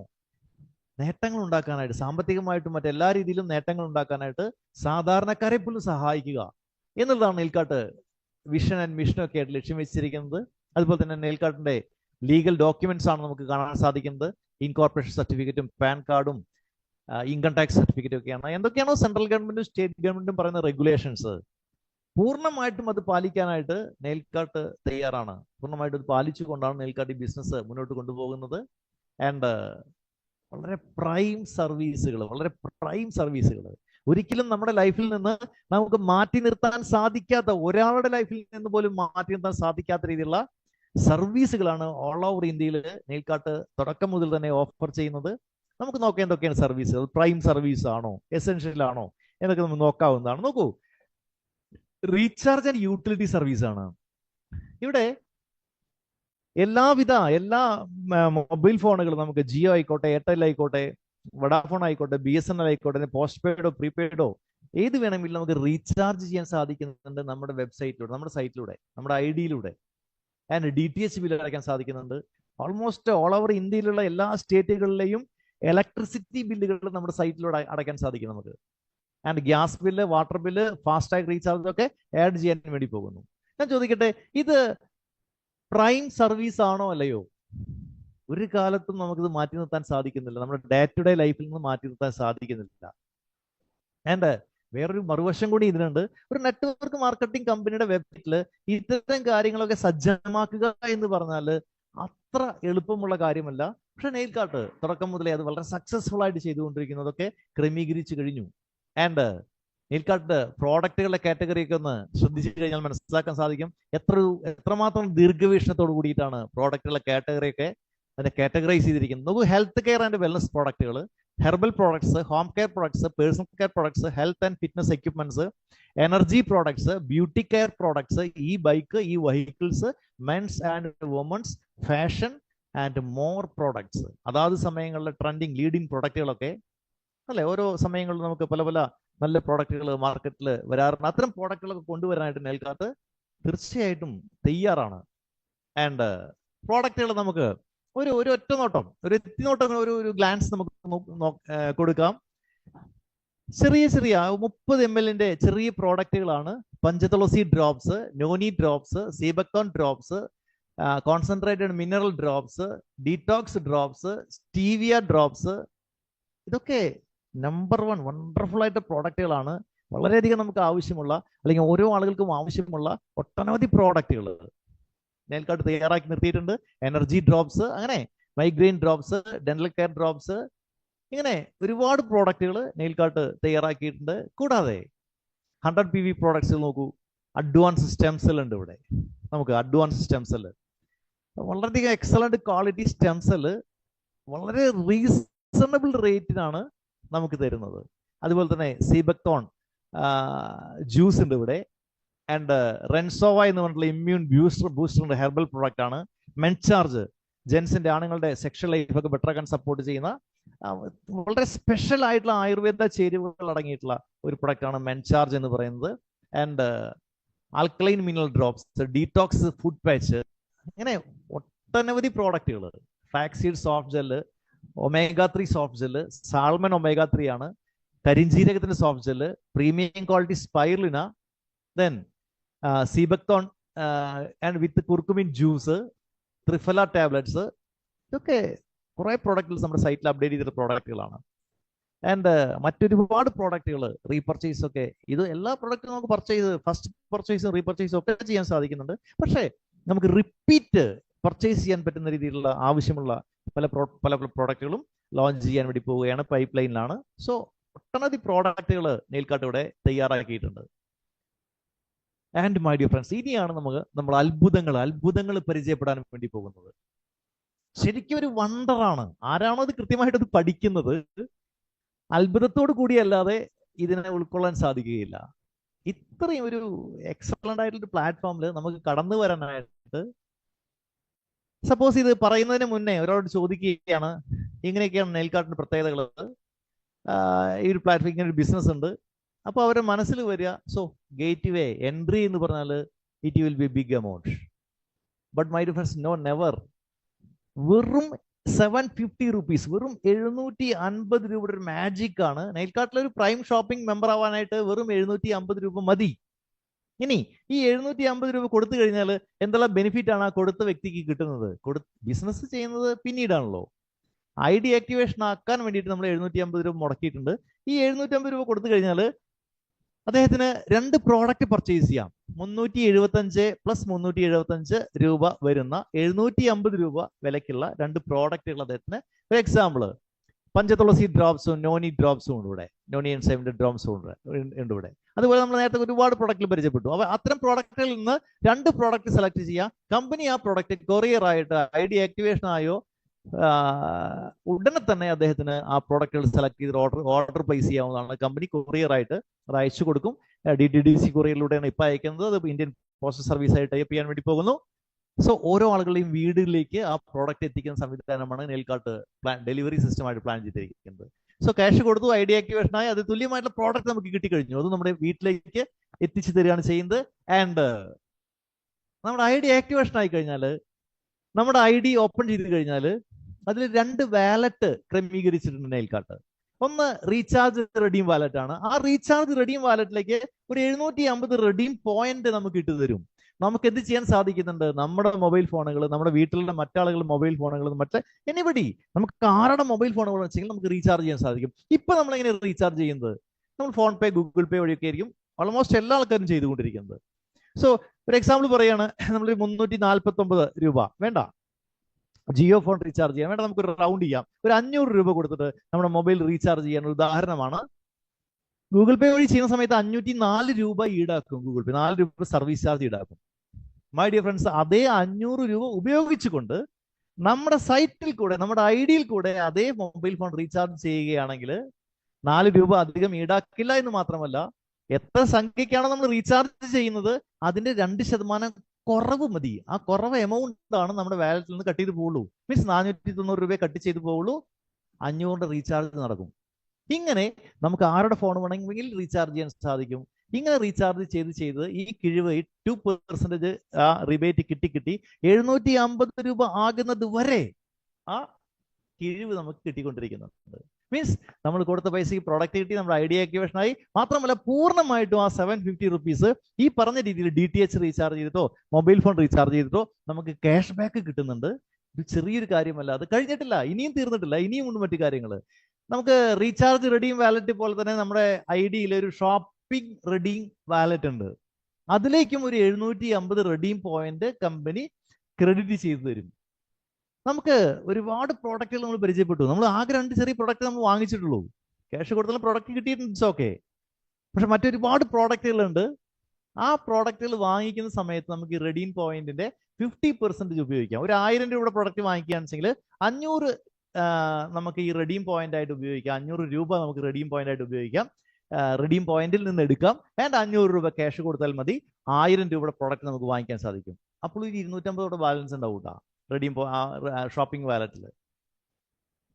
നേട്ടങ്ങൾ ഉണ്ടാക്കാനായിട്ട്, സാമ്പത്തികമായിട്ടും മറ്റെല്ലാ രീതിയിലും നേട്ടങ്ങൾ ഉണ്ടാക്കാനായിട്ട് സാധാരണക്കാരെ പോലും സഹായിക്കുക എന്നുള്ളതാണ് നൈൽകാട്ട് വിഷൻ ആൻഡ് മിഷനും ഒക്കെ ആയിട്ട് ലക്ഷ്യം വെച്ചിരിക്കുന്നത്. അതുപോലെ തന്നെ നൈൽകാട്ടിന്റെ ലീഗൽ ഡോക്യുമെന്റ്സ് ആണ് നമുക്ക് കാണാൻ സാധിക്കുന്നത്. ഇൻകോർപ്പറേഷൻ സർട്ടിഫിക്കറ്റും പാൻ കാർഡും ഇൻകം ടാക്സ് സർട്ടിഫിക്കറ്റും ഒക്കെയാണ്. എന്തൊക്കെയാണോ സെൻട്രൽ ഗവൺമെന്റും സ്റ്റേറ്റ് ഗവൺമെന്റും പറയുന്ന റെഗുലേഷൻസ് പൂർണ്ണമായിട്ടും അത് പാലിക്കാനായിട്ട് നൈൽകാട്ട് തയ്യാറാണ്. പൂർണ്ണമായിട്ടും അത് പാലിച്ചുകൊണ്ടാണ് നൈൽകാട്ട് ഈ ബിസിനസ് മുന്നോട്ട് കൊണ്ടുപോകുന്നത്. ആൻഡ് വളരെ പ്രൈം സർവീസുകൾ ഒരിക്കലും നമ്മുടെ ലൈഫിൽ നിന്ന് നമുക്ക് മാറ്റി നിർത്താൻ സാധിക്കാത്ത, ഒരാളുടെ ലൈഫിൽ നിന്ന് പോലും മാറ്റി നിർത്താൻ സാധിക്കാത്ത രീതിയിലുള്ള സർവീസുകളാണ് ഓൾ ഓവർ ഇന്ത്യയിൽ നൈൽകാട്ട് തുടക്കം മുതൽ തന്നെ ഓഫർ ചെയ്യുന്നത്. നമുക്ക് നോക്കാം എന്തൊക്കെയാണ് സർവീസുകൾ. പ്രൈം സർവീസ് ആണോ, എസെൻഷ്യൽ ആണോ എന്നൊക്കെ നമുക്ക് നോക്കാവുന്നതാണ്. നോക്കൂ, റീചാർജ് ആൻഡ് യൂട്ടിലിറ്റി സർവീസ് ആണ്. ഇവിടെ എല്ലാ മൊബൈൽ ഫോണുകളും നമുക്ക് ജിയോ ആയിക്കോട്ടെ, എയർടെൽ ആയിക്കോട്ടെ, വഡാഫോൺ ആയിക്കോട്ടെ, BSNL ആയിക്കോട്ടെ, പോസ്റ്റ് പെയ്ഡോ പ്രീപെയ്ഡോ ഏത് വേണമെങ്കിലും നമുക്ക് റീചാർജ് ചെയ്യാൻ സാധിക്കുന്നുണ്ട് നമ്മുടെ വെബ്സൈറ്റിലൂടെ, നമ്മുടെ സൈറ്റിലൂടെ, നമ്മുടെ ID-യിലൂടെ. ആൻഡ് DTH ബില്ല് അടയ്ക്കാൻ സാധിക്കുന്നുണ്ട്. ഓൾമോസ്റ്റ് ഓൾ ഓവർ ഇന്ത്യയിലുള്ള എല്ലാ സ്റ്റേറ്റുകളിലെയും ഇലക്ട്രിസിറ്റി ബില്ലുകൾ നമ്മുടെ സൈറ്റിലൂടെ അടയ്ക്കാൻ സാധിക്കും നമുക്ക്. And gas bill, water bill, FASTag recharge ഒക്കെ ആഡ് ചെയ്യാൻ വേണ്ടി പോകുന്നു. ഞാൻ ചോദിക്കട്ടെ, ഇത് പ്രൈം സർവീസ് ആണോ അല്ലയോ? ഒരു കാലത്തും നമുക്കിത് മാറ്റി നിർത്താൻ സാധിക്കുന്നില്ല, നമ്മുടെ ഡേ ടു ഡേ ലൈഫിൽ നിന്ന് മാറ്റി നിർത്താൻ സാധിക്കുന്നില്ല. ആൻഡ് വേറൊരു മറുവശം കൂടി ഇതിനുണ്ട്. ഒരു നെറ്റ്വർക്ക് മാർക്കറ്റിംഗ് കമ്പനിയുടെ വെബ്സൈറ്റിൽ ഇത്തരം കാര്യങ്ങളൊക്കെ സജ്ജമാക്കുക എന്ന് പറഞ്ഞാൽ അത്ര എളുപ്പമുള്ള കാര്യമല്ല. പക്ഷെ നെയിൽ കാർട്ട് തുടക്കം മുതലേ അത് വളരെ സക്സസ്ഫുൾ ആയിട്ട് ചെയ്തുകൊണ്ടിരിക്കുന്നതൊക്കെ ക്രമീകരിച്ചു കഴിഞ്ഞു. ആൻഡ് നെയിൽ കാർട്ട് പ്രോഡക്റ്റുകളുടെ കാറ്റഗറിയൊക്കെ ഒന്ന് ശ്രദ്ധിച്ചു കഴിഞ്ഞാൽ മനസ്സിലാക്കാൻ സാധിക്കും എത്രമാത്രം ദീർഘവീക്ഷണത്തോട് കൂടിയിട്ടാണ് പ്രോഡക്റ്റുകളുടെ കാറ്റഗറിയൊക്കെ അതിനെ കാറ്റഗറൈസ് ചെയ്തിരിക്കുന്നത്. നമുക്ക് ഹെൽത്ത് കെയർ ആൻഡ് വെൽനസ് പ്രോഡക്റ്റുകൾ, herbal products, home care products, personal care products, health and fitness equipments, energy products, beauty care products, e bike, e vehicles, men's and women's, fashion and more products. അതാത് സമയങ്ങളിലെ ട്രെൻഡിങ് ലീഡിങ് പ്രോഡക്റ്റുകളൊക്കെ അല്ലെ, ഓരോ സമയങ്ങളിലും നമുക്ക് പല പല നല്ല പ്രോഡക്റ്റുകൾ മാർക്കറ്റിൽ വരാറുണ്ട്. അത്തരം പ്രോഡക്റ്റുകളൊക്കെ കൊണ്ടുവരാനായിട്ട് നെയിൽ കാർട്ട് തീർച്ചയായിട്ടും തയ്യാറാണ്. ആൻഡ് പ്രോഡക്റ്റുകൾ നമുക്ക് ഒരു ഒറ്റ നോട്ടം, ഒരു എത്തിനോട്ടം, ഒരു ഗ്ലാൻസ് നമുക്ക് കൊടുക്കാം. ചെറിയ 30 ml ചെറിയ പ്രോഡക്റ്റുകളാണ് Panchatulasi drops, noni drops, seabuckthorn drops, concentrated mineral drops, detox drops, stevia drops. ഇതൊക്കെ നമ്പർ 1 വണ്ടർഫുൾ ആയിട്ട് പ്രോഡക്റ്റുകളാണ്. വളരെയധികം നമുക്ക് ആവശ്യമുള്ള, അല്ലെങ്കിൽ ഓരോ ആളുകൾക്കും ആവശ്യമുള്ള ഒട്ടനവധി പ്രോഡക്റ്റുകൾ നെയിൽ കാർട്ട് തയ്യാറാക്കി നിർത്തിയിട്ടുണ്ട്. എനർജി ഡ്രോപ്സ്, അങ്ങനെ migraine drops, dental care drops, ഇങ്ങനെ ഒരുപാട് പ്രോഡക്റ്റുകൾ നെയിൽ കാർട്ട് തയ്യാറാക്കിയിട്ടുണ്ട്. കൂടാതെ 100 PV പ്രോഡക്ട്സ് നോക്കൂ. അഡ്വാൻസ് സ്റ്റെം സെൽ ഉണ്ട് ഇവിടെ. നമുക്ക് അഡ്വാൻസ് സ്റ്റെം സെൽ, വളരെയധികം എക്സലന്റ് ക്വാളിറ്റി സ്റ്റെം സെൽ വളരെ റീസണബിൾ റേറ്റിനാണ് നമുക്ക് തരുന്നത്. അതുപോലെ തന്നെ സീബക്തോൺ ജ്യൂസ് ഉണ്ട് ഇവിടെ. ആൻഡ് റെൻസോവ എന്ന് പറഞ്ഞിട്ടുള്ള ഇമ്മ്യൂൺ ബൂസ്റ്ററിന്റെ ഹെർബൽ പ്രോഡക്റ്റ് ആണ്. മെൻചാർജ്, ജെൻസിന്റെ ആണുങ്ങളുടെ സെക്ഷൽ ലൈഫ് ഒക്കെ ബെറ്റർ ആക്കാൻ സപ്പോർട്ട് ചെയ്യുന്ന വളരെ സ്പെഷ്യൽ ആയിട്ടുള്ള ആയുർവേദ ചേരുവകൾ അടങ്ങിയിട്ടുള്ള ഒരു പ്രൊഡക്റ്റ് ആണ് മെൻചാർജ് എന്ന് പറയുന്നത്. And alkaline mineral drops, detox food patch, ഇങ്ങനെ ഒട്ടനവധി പ്രോഡക്റ്റുകൾ. Flaxseed soft gel, omega-3 soft gel, salmon omega-3 ആണ്, കരിഞ്ജീരകത്തിന്റെ soft gel, premium quality spirulina, then seabuckthorn and with curcumin juice, triphala tablets. ഇതൊക്കെ കുറെ പ്രോഡക്റ്റുകൾ നമ്മുടെ സൈറ്റിൽ അപ്ഡേറ്റ് ചെയ്തിട്ടുള്ള പ്രോഡക്റ്റുകളാണ്. ആൻഡ് മറ്റൊരുപാട് പ്രോഡക്റ്റുകൾ റീപർച്ചേസ് ഒക്കെ, ഇത് എല്ലാ പ്രോഡക്റ്റും നമുക്ക് ഫസ്റ്റ് പർച്ചേസും റീപർച്ചേസും ഒക്കെ ചെയ്യാൻ സാധിക്കുന്നുണ്ട്. പക്ഷേ നമുക്ക് റിപ്പീറ്റ് പർച്ചേസ് ചെയ്യാൻ പറ്റുന്ന രീതിയിലുള്ള ആവശ്യമുള്ള പല പ്രോഡക്റ്റുകളും ലോഞ്ച് ചെയ്യാൻ വേണ്ടി പോവുകയാണ്, പൈപ്പ് ലൈനിലാണ്. സോ ഒട്ടനവധി പ്രോഡക്റ്റുകൾ നെയിൽ കാർട്ട് ഇവിടെ തയ്യാറാക്കിയിട്ടുണ്ട്. ആൻഡ് മൈ ഡിയർ ഫ്രണ്ട്സ്, ഇനിയാണ് നമ്മൾ അത്ഭുതങ്ങൾ പരിചയപ്പെടാൻ വേണ്ടി പോകുന്നത്. ശരിക്കും ഒരു വണ്ടറാണ്. ആരാണോ അത് കൃത്യമായിട്ട് അത് പഠിക്കുന്നത്, അത്ഭുതത്തോട് കൂടിയല്ലാതെ ഇതിനെ ഉൾക്കൊള്ളാൻ സാധിക്കുകയില്ല. ഇത്രയും ഒരു എക്സലന്റ് ആയിട്ടുള്ള പ്ലാറ്റ്ഫോമിൽ നമുക്ക് കടന്നു വരാനായിട്ട്, സപ്പോസ് ഇത് പറയുന്നതിന് മുന്നേ ഒരാളോട് ചോദിക്കുകയാണ്, ഇങ്ങനെയൊക്കെയാണ് നെയിൽ കാർട്ടിന്റെ പ്രത്യേകതകൾ, ഈ ഒരു പ്ലാറ്റ്ഫോം, ഇങ്ങനെ ഒരു ബിസിനസ് ഉണ്ട്. അപ്പോൾ അവരുടെ മനസ്സിൽ വരിക, സോ ഗേറ്റ് വേ എൻട്രി എന്ന് പറഞ്ഞാൽ it will be big amount. But my dear friends, no, never. വെറും 750 rupees, വെറും 750 രൂപയുടെ ഒരു മാജിക് ആണ്. നെയിൽ കാർട്ടിലെ ഒരു പ്രൈം ഷോപ്പിംഗ് മെമ്പർ ആവാനായിട്ട് വെറും 750 രൂപ മതി. ഇനി ഈ 750 രൂപ കൊടുത്തു കഴിഞ്ഞാൽ എന്തെല്ലാം ബെനിഫിറ്റ് ആണ് ആ കൊടുത്ത വ്യക്തിക്ക് കിട്ടുന്നത്? ബിസിനസ് ചെയ്യുന്നത് പിന്നീടാണല്ലോ. ID ആക്ടിവേഷൻ ആക്കാൻ വേണ്ടിയിട്ട് നമ്മൾ 750 രൂപ മുടക്കിയിട്ടുണ്ട്. ഈ 750 രൂപ കൊടുത്തു കഴിഞ്ഞാൽ അദ്ദേഹത്തിന് 2 പ്രോഡക്റ്റ് പർച്ചേസ് ചെയ്യാം. 375 പ്ലസ് 375 രൂപ വരുന്ന 750 രൂപ വിലക്കുള്ള 2 പ്രോഡക്റ്റുകൾ അദ്ദേഹത്തിന്. ഒരു എക്സാമ്പിൾ, പഞ്ചതുളസി ഡ്രോപ്സും നോനി ഡ്രോപ്സും ഉണ്ട് ഇവിടെ, നോനി എൻസൈമിന്റെ ഡ്രോപ്സും ഉണ്ട് ഇവിടെ. അതുപോലെ നമ്മൾ നേരത്തെ ഒരുപാട് പ്രോഡക്റ്റുകൾ പരിചയപ്പെട്ടു. അപ്പോൾ അത്തരം പ്രോഡക്റ്റുകളിൽ നിന്ന് 2 പ്രോഡക്റ്റ് സെലക്ട് ചെയ്യാം. കമ്പനി ആ പ്രോഡക്റ്റ് കൊറിയർ ആയിട്ട് ID ആക്ടിവേഷൻ ആയോ ഉടനെ തന്നെ അദ്ദേഹത്തിന് ആ പ്രോഡക്റ്റുകൾ സെലക്ട് ചെയ്ത് ഓർഡർ പ്ലേസ് ചെയ്യാവുന്നതാണ്. കമ്പനി കൊറിയർ ആയിട്ട് അത് അയച്ചു കൊടുക്കും. DTDC കൊറിയറിലൂടെയാണ് ഇപ്പം അയക്കുന്നത്. അത് ഇന്ത്യൻ പോസ്റ്റൽ സർവീസ് ആയിട്ട് ടൈപ്പ് ചെയ്യാൻ വേണ്ടി പോകുന്നു. സോ ഓരോ ആളുകളുടെയും വീടുകളിലേക്ക് ആ പ്രോഡക്റ്റ് എത്തിക്കുന്ന സംവിധാനമാണ് നെയിൽകാർട്ട് ഡെലിവറി സിസ്റ്റമായിട്ട് പ്ലാൻ ചെയ്തിരിക്കുന്നത്. സോ ക്യാഷ് കൊടുത്തു, ഐഡി ആക്ടിവേഷൻ ആയി, അത് തുല്യമായിട്ടുള്ള പ്രോഡക്റ്റ് നമുക്ക് കിട്ടിക്കഴിഞ്ഞു, അത് നമ്മുടെ വീട്ടിലേക്ക് എത്തിച്ചു തരികയാണ് ചെയ്യുന്നത്. ആൻഡ് നമ്മുടെ ഐഡി ആക്ടിവേഷൻ ആയി കഴിഞ്ഞാൽ, നമ്മുടെ ഐഡി ഓപ്പൺ ചെയ്ത് കഴിഞ്ഞാൽ അതിൽ 2 വാലറ്റ് ക്രമീകരിച്ചിട്ടുണ്ട് നെയിൽകാർട്ട്. ഒന്ന് റീചാർജ് റെഡീം വാലറ്റ് ആണ്. ആ റീചാർജ് റെഡീം വാലറ്റിലേക്ക് ഒരു 750 റെഡീം പോയിന്റ് നമുക്ക് ഇട്ടു തരും. നമുക്ക് എന്ത് ചെയ്യാൻ സാധിക്കുന്നുണ്ട്? നമ്മുടെ മൊബൈൽ ഫോണുകൾ, നമ്മുടെ വീട്ടിലുള്ള മറ്റാളുകളുടെ മൊബൈൽ ഫോണുകൾ, മറ്റേ എനിബഡി, നമുക്ക് ആരുടെ മൊബൈൽ ഫോണുകൾ വെച്ചെങ്കിൽ നമുക്ക് റീചാർജ് ചെയ്യാൻ സാധിക്കും. ഇപ്പൊ നമ്മൾ എങ്ങനെ റീചാർജ് ചെയ്യുന്നത്? നമ്മൾ ഫോൺ പേ, ഗൂഗിൾ പേ വഴിയൊക്കെ ആയിരിക്കും ഓൾമോസ്റ്റ് എല്ലാ ആൾക്കാരും ചെയ്തുകൊണ്ടിരിക്കുന്നത്. സോ ഒരു എക്സാമ്പിൾ പറയുകയാണ്, നമ്മൾ 349 രൂപ വേണ്ട ജിയോ ഫോൺ റീചാർജ് ചെയ്യാൻ വേണ്ട, നമുക്ക് റൗണ്ട് ചെയ്യാം, ഒരു 500 രൂപ കൊടുത്തിട്ട് നമ്മുടെ മൊബൈൽ റീചാർജ് ചെയ്യാൻ ഉദാഹരണമാണ്. ഗൂഗിൾ പേ വഴി ചെയ്യുന്ന സമയത്ത് 504 രൂപ ഈടാക്കും ഗൂഗിൾ പേ, 4 രൂപ സർവീസ് ചാർജ് ഈടാക്കും. മൈ ഡിയർ ഫ്രണ്ട്സ്, അതേ 500 രൂപ ഉപയോഗിച്ചുകൊണ്ട് നമ്മുടെ സൈറ്റിൽ കൂടെ, നമ്മുടെ ഐഡിയിൽ കൂടെ അതേ മൊബൈൽ ഫോൺ റീചാർജ് ചെയ്യുകയാണെങ്കിൽ 4 രൂപ അധികം ഈടാക്കില്ല എന്ന് മാത്രമല്ല, എത്ര സംഖ്യക്കാണോ നമ്മൾ റീചാർജ് ചെയ്യുന്നത് അതിന്റെ 2% കുറവ് മതി. ആ കുറവ് എമൗണ്ട് ആണ് നമ്മുടെ വാലറ്റിൽ നിന്ന് കട്ട് ചെയ്ത് പോകുള്ളൂ. മീൻസ് 490 രൂപയെ കട്ട് ചെയ്ത് പോകുള്ളൂ, 500 റീചാർജ് നടക്കും. ഇങ്ങനെ നമുക്ക് ആരുടെ ഫോൺ വേണമെങ്കിൽ റീചാർജ് ചെയ്യാൻ സാധിക്കും. ഇങ്ങനെ റീചാർജ് ചെയ്ത് ഈ കിഴിവ് 2% ആ റിബേറ്റ് കിട്ടി 750 രൂപ ആകുന്നത് വരെ ആ കിഴിവ് നമുക്ക് കിട്ടിക്കൊണ്ടിരിക്കുന്നുണ്ട്. മീൻസ് നമ്മൾ കൊടുത്ത പൈസക്ക് പ്രോഡക്റ്റ് കിട്ടി, നമ്മുടെ ഐഡി ആക്ടിവേഷൻ ആയി. മാത്രമല്ല പൂർണ്ണമായിട്ടും ആ 750 റുപ്പീസ് ഈ പറഞ്ഞ രീതിയിൽ DTH റീചാർജ് ചെയ്തിട്ടോ മൊബൈൽ ഫോൺ റീചാർജ് ചെയ്തിട്ടോ നമുക്ക് ക്യാഷ് ബാക്ക് കിട്ടുന്നുണ്ട്. ഇത് ചെറിയൊരു കാര്യമല്ല. അത് കഴിഞ്ഞിട്ടില്ല, ഇനിയും തീർന്നിട്ടില്ല, ഇനിയും ഉണ്ട് മറ്റു കാര്യങ്ങൾ. നമുക്ക് റീചാർജ് റെഡീം വാലറ്റ് പോലെ തന്നെ നമ്മുടെ ഐഡിയിൽ ഒരു ഷോപ്പിംഗ് റെഡീം വാലറ്റ് ഉണ്ട്. അതിലേക്കും ഒരു 750 റെഡീം പോയിന്റ് കമ്പനി ക്രെഡിറ്റ് ചെയ്തു തരും. നമുക്ക് ഒരുപാട് പ്രോഡക്റ്റുകൾ നമ്മൾ പരിചയപ്പെട്ടു. നമ്മൾ ആകെ 2 ചെറിയ പ്രോഡക്റ്റ് നമ്മൾ വാങ്ങിച്ചിട്ടുള്ളൂ. ക്യാഷ് കൊടുത്താലും പ്രോഡക്റ്റ് കിട്ടിയിട്ടുണ്ട്, ഓക്കെ. പക്ഷെ മറ്റൊരുപാട് പ്രോഡക്റ്റുകളുണ്ട്. ആ പ്രോഡക്റ്റുകൾ വാങ്ങിക്കുന്ന സമയത്ത് നമുക്ക് ഈ റെഡീം പോയിന്റിന്റെ 50% ഉപയോഗിക്കാം. ഒരു 1000 രൂപയുടെ പ്രോഡക്റ്റ് വാങ്ങിക്കുകയാണെന്നുവെങ്കിൽ 500 നമുക്ക് ഈ റെഡീം പോയിന്റ് ആയിട്ട് ഉപയോഗിക്കാം. 500 രൂപ നമുക്ക് റെഡീം പോയിന്റ് ആയിട്ട് ഉപയോഗിക്കാം. റെഡീം പോയിന്റിൽ നിന്ന് എടുക്കാം. ആൻഡ് 500 രൂപ ക്യാഷ് കൊടുത്താൽ മതി, 1000 രൂപയുടെ പ്രോഡക്റ്റ് നമുക്ക് വാങ്ങിക്കാൻ സാധിക്കും. അപ്പോൾ ഒരു 250 ബാലൻസ് ഉണ്ടാവും കേട്ടോ റെഡീം ഷോപ്പിംഗ് വാലറ്റിൽ.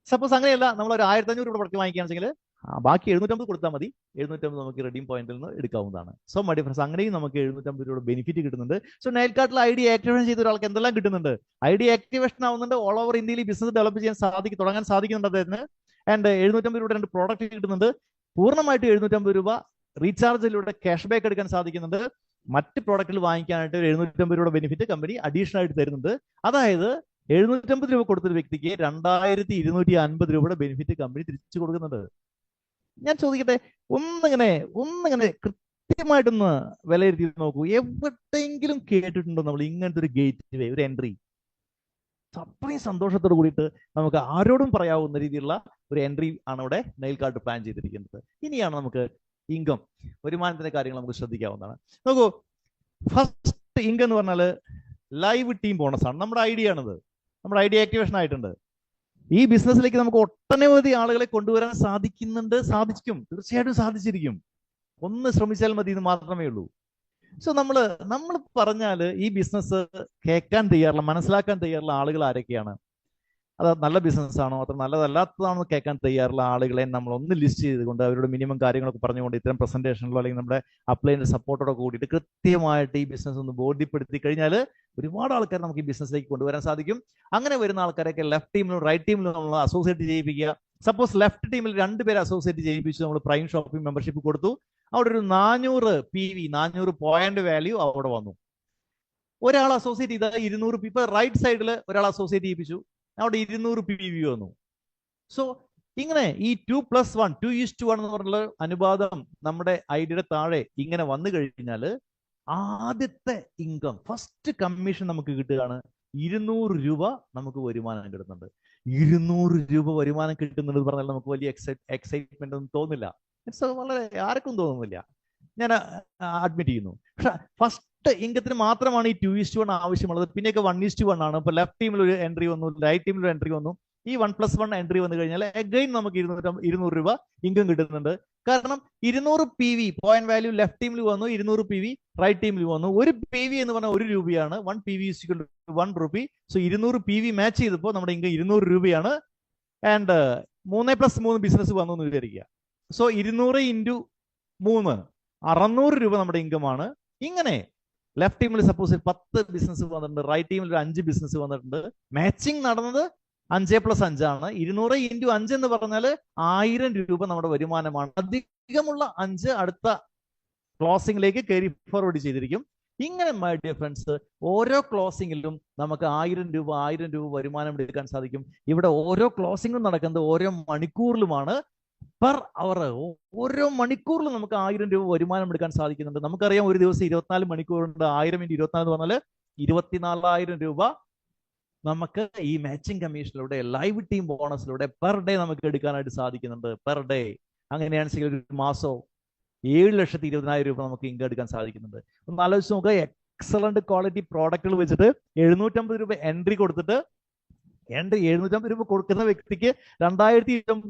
സപ്പോസ് അങ്ങനെയല്ല, നമ്മൾ ഒരു 1500 രൂപ പ്രൊഡക്റ്റ് വാങ്ങിക്കുകയാണെങ്കിൽ ബാക്കി 750 കൊടുത്താൽ മതി, 750 നമുക്ക് റെഡീം പോയിന്റിൽ നിന്ന് എടുക്കാവുന്നതാണ്. സോ മൈ ഡിയർ ഫ്രണ്ട്സ്, അങ്ങനെയും നമുക്ക് 750 രൂപ ബെനിഫിറ്റ് കിട്ടുന്നുണ്ട്. സോ നെയിൽകാർട്ടിൽ ഐഡി ആക്ടിവേഷൻ ചെയ്ത ഒരാൾക്ക് എന്തെല്ലാം കിട്ടുന്നുണ്ട്? ഐഡി ആക്ടിവേഷൻ ആവുന്നുണ്ട്, ഓൾ ഓവർ ഇന്ത്യയിൽ ബിസിനസ് ഡെവലപ്പ് ചെയ്യാൻ തുടങ്ങാൻ സാധിക്കുന്നുണ്ട് അദ്ദേഹത്തിന്. ആൻഡ് 750 രൂപയുടെ 2 പ്രോഡക്റ്റ് കിട്ടുന്നുണ്ട്. പൂർണ്ണമായിട്ട് 750 രൂപ റീചാർജിലൂടെ ക്യാഷ് ബാക്ക് എടുക്കാൻ സാധിക്കുന്നുണ്ട്. മറ്റ് പ്രോഡക്റ്റുകൾ വാങ്ങിക്കാനായിട്ട് ഒരു 750 രൂപയുടെ ബെനിഫിറ്റ് കമ്പനി അഡീഷണൽ ആയിട്ട് തരുന്നുണ്ട്. അതായത് 750 രൂപ കൊടുത്തൊരു വ്യക്തിക്ക് 2250 രൂപയുടെ ബെനിഫിറ്റ് കമ്പനി തിരിച്ചു കൊടുക്കുന്നുണ്ട്. ഞാൻ ചോദിക്കട്ടെ, ഒന്നിങ്ങനെ കൃത്യമായിട്ടൊന്ന് വിലയിരുത്തി നോക്കൂ. എവിടെയെങ്കിലും കേട്ടിട്ടുണ്ടോ നമ്മൾ ഇങ്ങനത്തെ ഒരു ഗേറ്റ് വേ, ഒരു എൻട്രി? അത്രയും സന്തോഷത്തോട് കൂടിയിട്ട് നമുക്ക് ആരോടും പറയാവുന്ന രീതിയിലുള്ള ഒരു എൻട്രി ആണ് ഇവിടെ നെയിൽകാർട്ട് പ്ലാൻ ചെയ്തിരിക്കുന്നത്. ഇനിയാണ് നമുക്ക് ഇൻകം, വരുമാനത്തിന്റെ കാര്യങ്ങൾ നമുക്ക് ശ്രദ്ധിക്കാവുന്നതാണ്. നോക്കൂ, ഫസ്റ്റ് ഇൻകം എന്ന് പറഞ്ഞാൽ ലൈവ് ടീം ബോണസ് ആണ്. നമ്മുടെ ഐഡിയ ആണിത്, നമ്മുടെ ഐഡിയ ആക്ടിവേഷൻ ആയിട്ടുണ്ട്. ഈ ബിസിനസ്സിലേക്ക് നമുക്ക് ഒട്ടനവധി ആളുകളെ കൊണ്ടുവരാൻ സാധിക്കും, തീർച്ചയായിട്ടും സാധിച്ചിരിക്കും. ഒന്ന് ശ്രമിച്ചാൽ മതി എന്ന് മാത്രമേ ഉള്ളൂ. സോ നമ്മൾ പറഞ്ഞാൽ ഈ ബിസിനസ് കേൾക്കാൻ തയ്യാറുള്ള, മനസ്സിലാക്കാൻ തയ്യാറുള്ള ആളുകൾ ആരൊക്കെയാണ്? അത് നല്ല ബിസിനസ് ആണോ അത്ര നല്ലതല്ലാത്തതാണെന്ന് കേൾക്കാൻ തയ്യാറുള്ള ആളുകളെ നമ്മൾ ഒന്ന് ലിസ്റ്റ് ചെയ്തുകൊണ്ട് അവരുടെ മിനിമം കാര്യങ്ങളൊക്കെ പറഞ്ഞുകൊണ്ട് ഇത്തരം പ്രസന്റേഷനിലോ അല്ലെങ്കിൽ നമ്മുടെ അപ്ലൈൻ്റെ സപ്പോർട്ടോടെ കൂടിയിട്ട് കൃത്യമായിട്ട് ഈ ബിസിനസ് ഒന്ന് ബോധ്യപ്പെടുത്തി കഴിഞ്ഞാൽ ഒരുപാട് ആൾക്കാർ നമുക്ക് ഈ ബിസിനസ്സിലേക്ക് കൊണ്ടുവരാൻ സാധിക്കും. അങ്ങനെ വരുന്ന ആൾക്കാരൊക്കെ ലെഫ്റ്റ് ടീമിലും റൈറ്റ് ടീമിലും നമ്മൾ അസോസിയേറ്റ് ചെയ്യിപ്പിക്കുക. സപ്പോസ് ലെഫ്റ്റ് ടീമിൽ 2 പേരെ അസോസിയേറ്റ് ചെയ്യിപ്പിച്ച് നമ്മൾ പ്രൈം ഷോപ്പിംഗ് മെമ്പർഷിപ്പ് കൊടുത്തു. അവിടെ ഒരു 400 PV 400 പോയിന്റ് വാല്യൂ അവിടെ വന്നു. ഒരാൾ അസോസിയേറ്റ് ചെയ്താൽ 200. ഇപ്പൊ റൈറ്റ് സൈഡിൽ ഒരാൾ അസോസിയേറ്റ് ചെയ്യിപ്പിച്ചു, അവിടെ 200 PV വന്നു. സോ ഇങ്ങനെ ഈ 2+1 2:1 എന്ന് പറഞ്ഞുള്ള അനുപാതം നമ്മുടെ ഐഡിയുടെ താഴെ ഇങ്ങനെ വന്നു കഴിഞ്ഞാൽ ആദ്യത്തെ ഇൻകം, ഫസ്റ്റ് കമ്മീഷൻ നമുക്ക് കിട്ടുകയാണ്. 200 രൂപ നമുക്ക് വരുമാനം കിട്ടുന്നുണ്ട്. 200 രൂപ വരുമാനം കിട്ടുന്നുണ്ട് പറഞ്ഞാൽ നമുക്ക് വലിയ എക്സൈറ്റ്മെന്റ് ഒന്നും തോന്നില്ല. വളരെ ആർക്കും തോന്നുന്നില്ല, ഞാൻ അഡ്മിറ്റ് ചെയ്യുന്നു. പക്ഷെ ഫസ്റ്റ് ഇൻകത്തിന് മാത്രമാണ് ഈ 2:1 ആവശ്യമുള്ളത്. പിന്നെയൊക്കെ 1:1 ആണ്. ഇപ്പൊ ലെഫ്റ്റ് ടീമിൽ ഒരു എൻട്രി വന്നു, റൈറ്റ് ടീമിൽ ഒരു എൻട്രി വന്നു. ഈ 1+1 എൻട്രി വന്നു കഴിഞ്ഞാൽ അഗൈൻ നമുക്ക് 200 രൂപ ഇൻകം കിട്ടുന്നുണ്ട്. കാരണം 200 PV പോയിന്റ് വാല്യൂ ലെഫ്റ്റ് ടീമിൽ വന്നു, 200 PV റൈറ്റ് ടീമിൽ വന്നു. ഒരു PV എന്ന് പറഞ്ഞാൽ 1 രൂപയാണ്. 1 PV is equal to 1 rupee. So 200 PV match ചെയ്തപ്പോൾ നമ്മുടെ ഇൻകം 200 രൂപയാണ്. ആൻഡ് 3+3 ബിസിനസ് വന്നു എന്ന് വിചാരിക്കുക. സോ 200 × 3 600 രൂപ നമ്മുടെ ഇൻകം ആണ്. ഇങ്ങനെ ലെഫ്റ്റ് ടീമിൽ സപ്പോസ് 10 ബിസിനസ് വന്നിട്ടുണ്ട്, റൈറ്റ് ടീമിൽ ഒരു 5 ബിസിനസ് വന്നിട്ടുണ്ട്. മാച്ചിങ് നടന്നത് 5+5 ആണ്. 200 × 5 എന്ന് പറഞ്ഞാൽ 1000 രൂപ നമ്മുടെ വരുമാനമാണ്. അധികമുള്ള 5 അടുത്ത ക്ലോസിംഗിലേക്ക് കയറി ഫോർവേഡ് ചെയ്തിരിക്കും. ഇങ്ങനെ മൈ ഡിയർ ഫ്രണ്ട്സ്, ഓരോ ക്ലോസിംഗിലും നമുക്ക് 1000 രൂപ വരുമാനം എടുക്കാൻ സാധിക്കും. ഇവിടെ ഓരോ ക്ലോസിംഗും നടക്കുന്നത് ഓരോ മണിക്കൂറിലുമാണ്. പെർ അവർ ഓരോ മണിക്കൂറിലും നമുക്ക് 1000 രൂപ വരുമാനം എടുക്കാൻ സാധിക്കുന്നുണ്ട്. നമുക്കറിയാം ഒരു ദിവസം 24 മണിക്കൂറുണ്ട്. 1000 × 24 എന്ന് പറഞ്ഞാൽ 24,000 രൂപ നമുക്ക് ഈ മാച്ചിങ് കമ്മീഷനിലൂടെ ലൈവ് ടീം ബോണസിലൂടെ പെർ ഡേ നമുക്ക് എടുക്കാനായിട്ട് സാധിക്കുന്നുണ്ട്. പെർ ഡേ അങ്ങനെയാണെങ്കിൽ ഒരു മാസം 7,20,000 രൂപ നമുക്ക് ഇൻകം എടുക്കാൻ സാധിക്കുന്നുണ്ട്. ഒന്ന് ആലോചിച്ച് നോക്കുക. എക്സലന്റ് ക്വാളിറ്റി പ്രോഡക്റ്റുകൾ വെച്ചിട്ട് 750 രൂപ എൻട്രി കൊടുത്തിട്ട് 750 രൂപ കൊടുക്കുന്ന വ്യക്തിക്ക് 2,000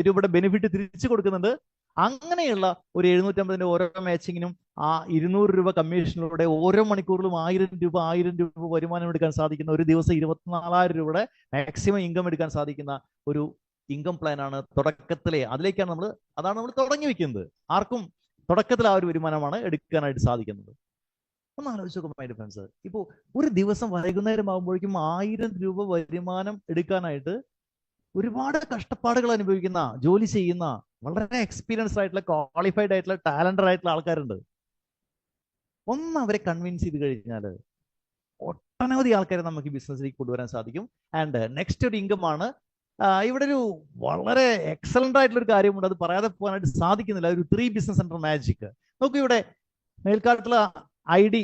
രൂപയുടെ ബെനിഫിറ്റ് തിരിച്ചു കൊടുക്കുന്നുണ്ട്. അങ്ങനെയുള്ള ഒരു 750ന്റെ ഓരോ മാച്ചിങ്ങിനും ആ 200 രൂപ കമ്മീഷനിലൂടെ ഓരോ മണിക്കൂറിലും 1000 രൂപ വരുമാനം എടുക്കാൻ സാധിക്കുന്ന, ഒരു ദിവസം 24,000 രൂപയുടെ മാക്സിമം ഇൻകം എടുക്കാൻ സാധിക്കുന്ന ഒരു ഇൻകം പ്ലാൻ ആണ് തുടക്കത്തിലെ. അതാണ് നമ്മൾ തുടങ്ങി വെക്കുന്നത്. ആർക്കും തുടക്കത്തിൽ ആ ഒരു വരുമാനമാണ് എടുക്കാനായിട്ട് സാധിക്കുന്നത്. ഒന്ന് ആലോചിച്ച് നോക്കും മൈ ഫ്രണ്ട്സ്. ഇപ്പോൾ ഒരു ദിവസം വൈകുന്നേരം ആകുമ്പോഴേക്കും 1000 രൂപ വരുമാനം എടുക്കാനായിട്ട് ഒരുപാട് കഷ്ടപ്പാടുകൾ അനുഭവിക്കുന്ന, ജോലി ചെയ്യുന്ന, വളരെ എക്സ്പീരിയൻസ്ഡ് ആയിട്ടുള്ള, ക്വാളിഫൈഡ് ആയിട്ടുള്ള, ടാലന്റഡ് ആയിട്ടുള്ള ആൾക്കാരുണ്ട്. ഒന്ന് അവരെ കൺവിൻസ് ചെയ്ത് കഴിഞ്ഞാൽ ഒട്ടനവധി ആൾക്കാരെ നമുക്ക് ഈ ബിസിനസ്സിലേക്ക് കൊണ്ടുവരാൻ സാധിക്കും. ആൻഡ് നെക്സ്റ്റ് ഒരു ഇൻകം ആണ്. ഇവിടെ ഒരു വളരെ എക്സലന്റ് ആയിട്ടുള്ള ഒരു കാര്യമുണ്ട്, അത് പറയാതെ പോകാനായിട്ട് സാധിക്കുന്നില്ല. ഒരു 3 ബിസിനസ് സെന്റർ മാജിക്. നോക്കൂ, ഇവിടെ മേൽക്കാട്ടുള്ള ID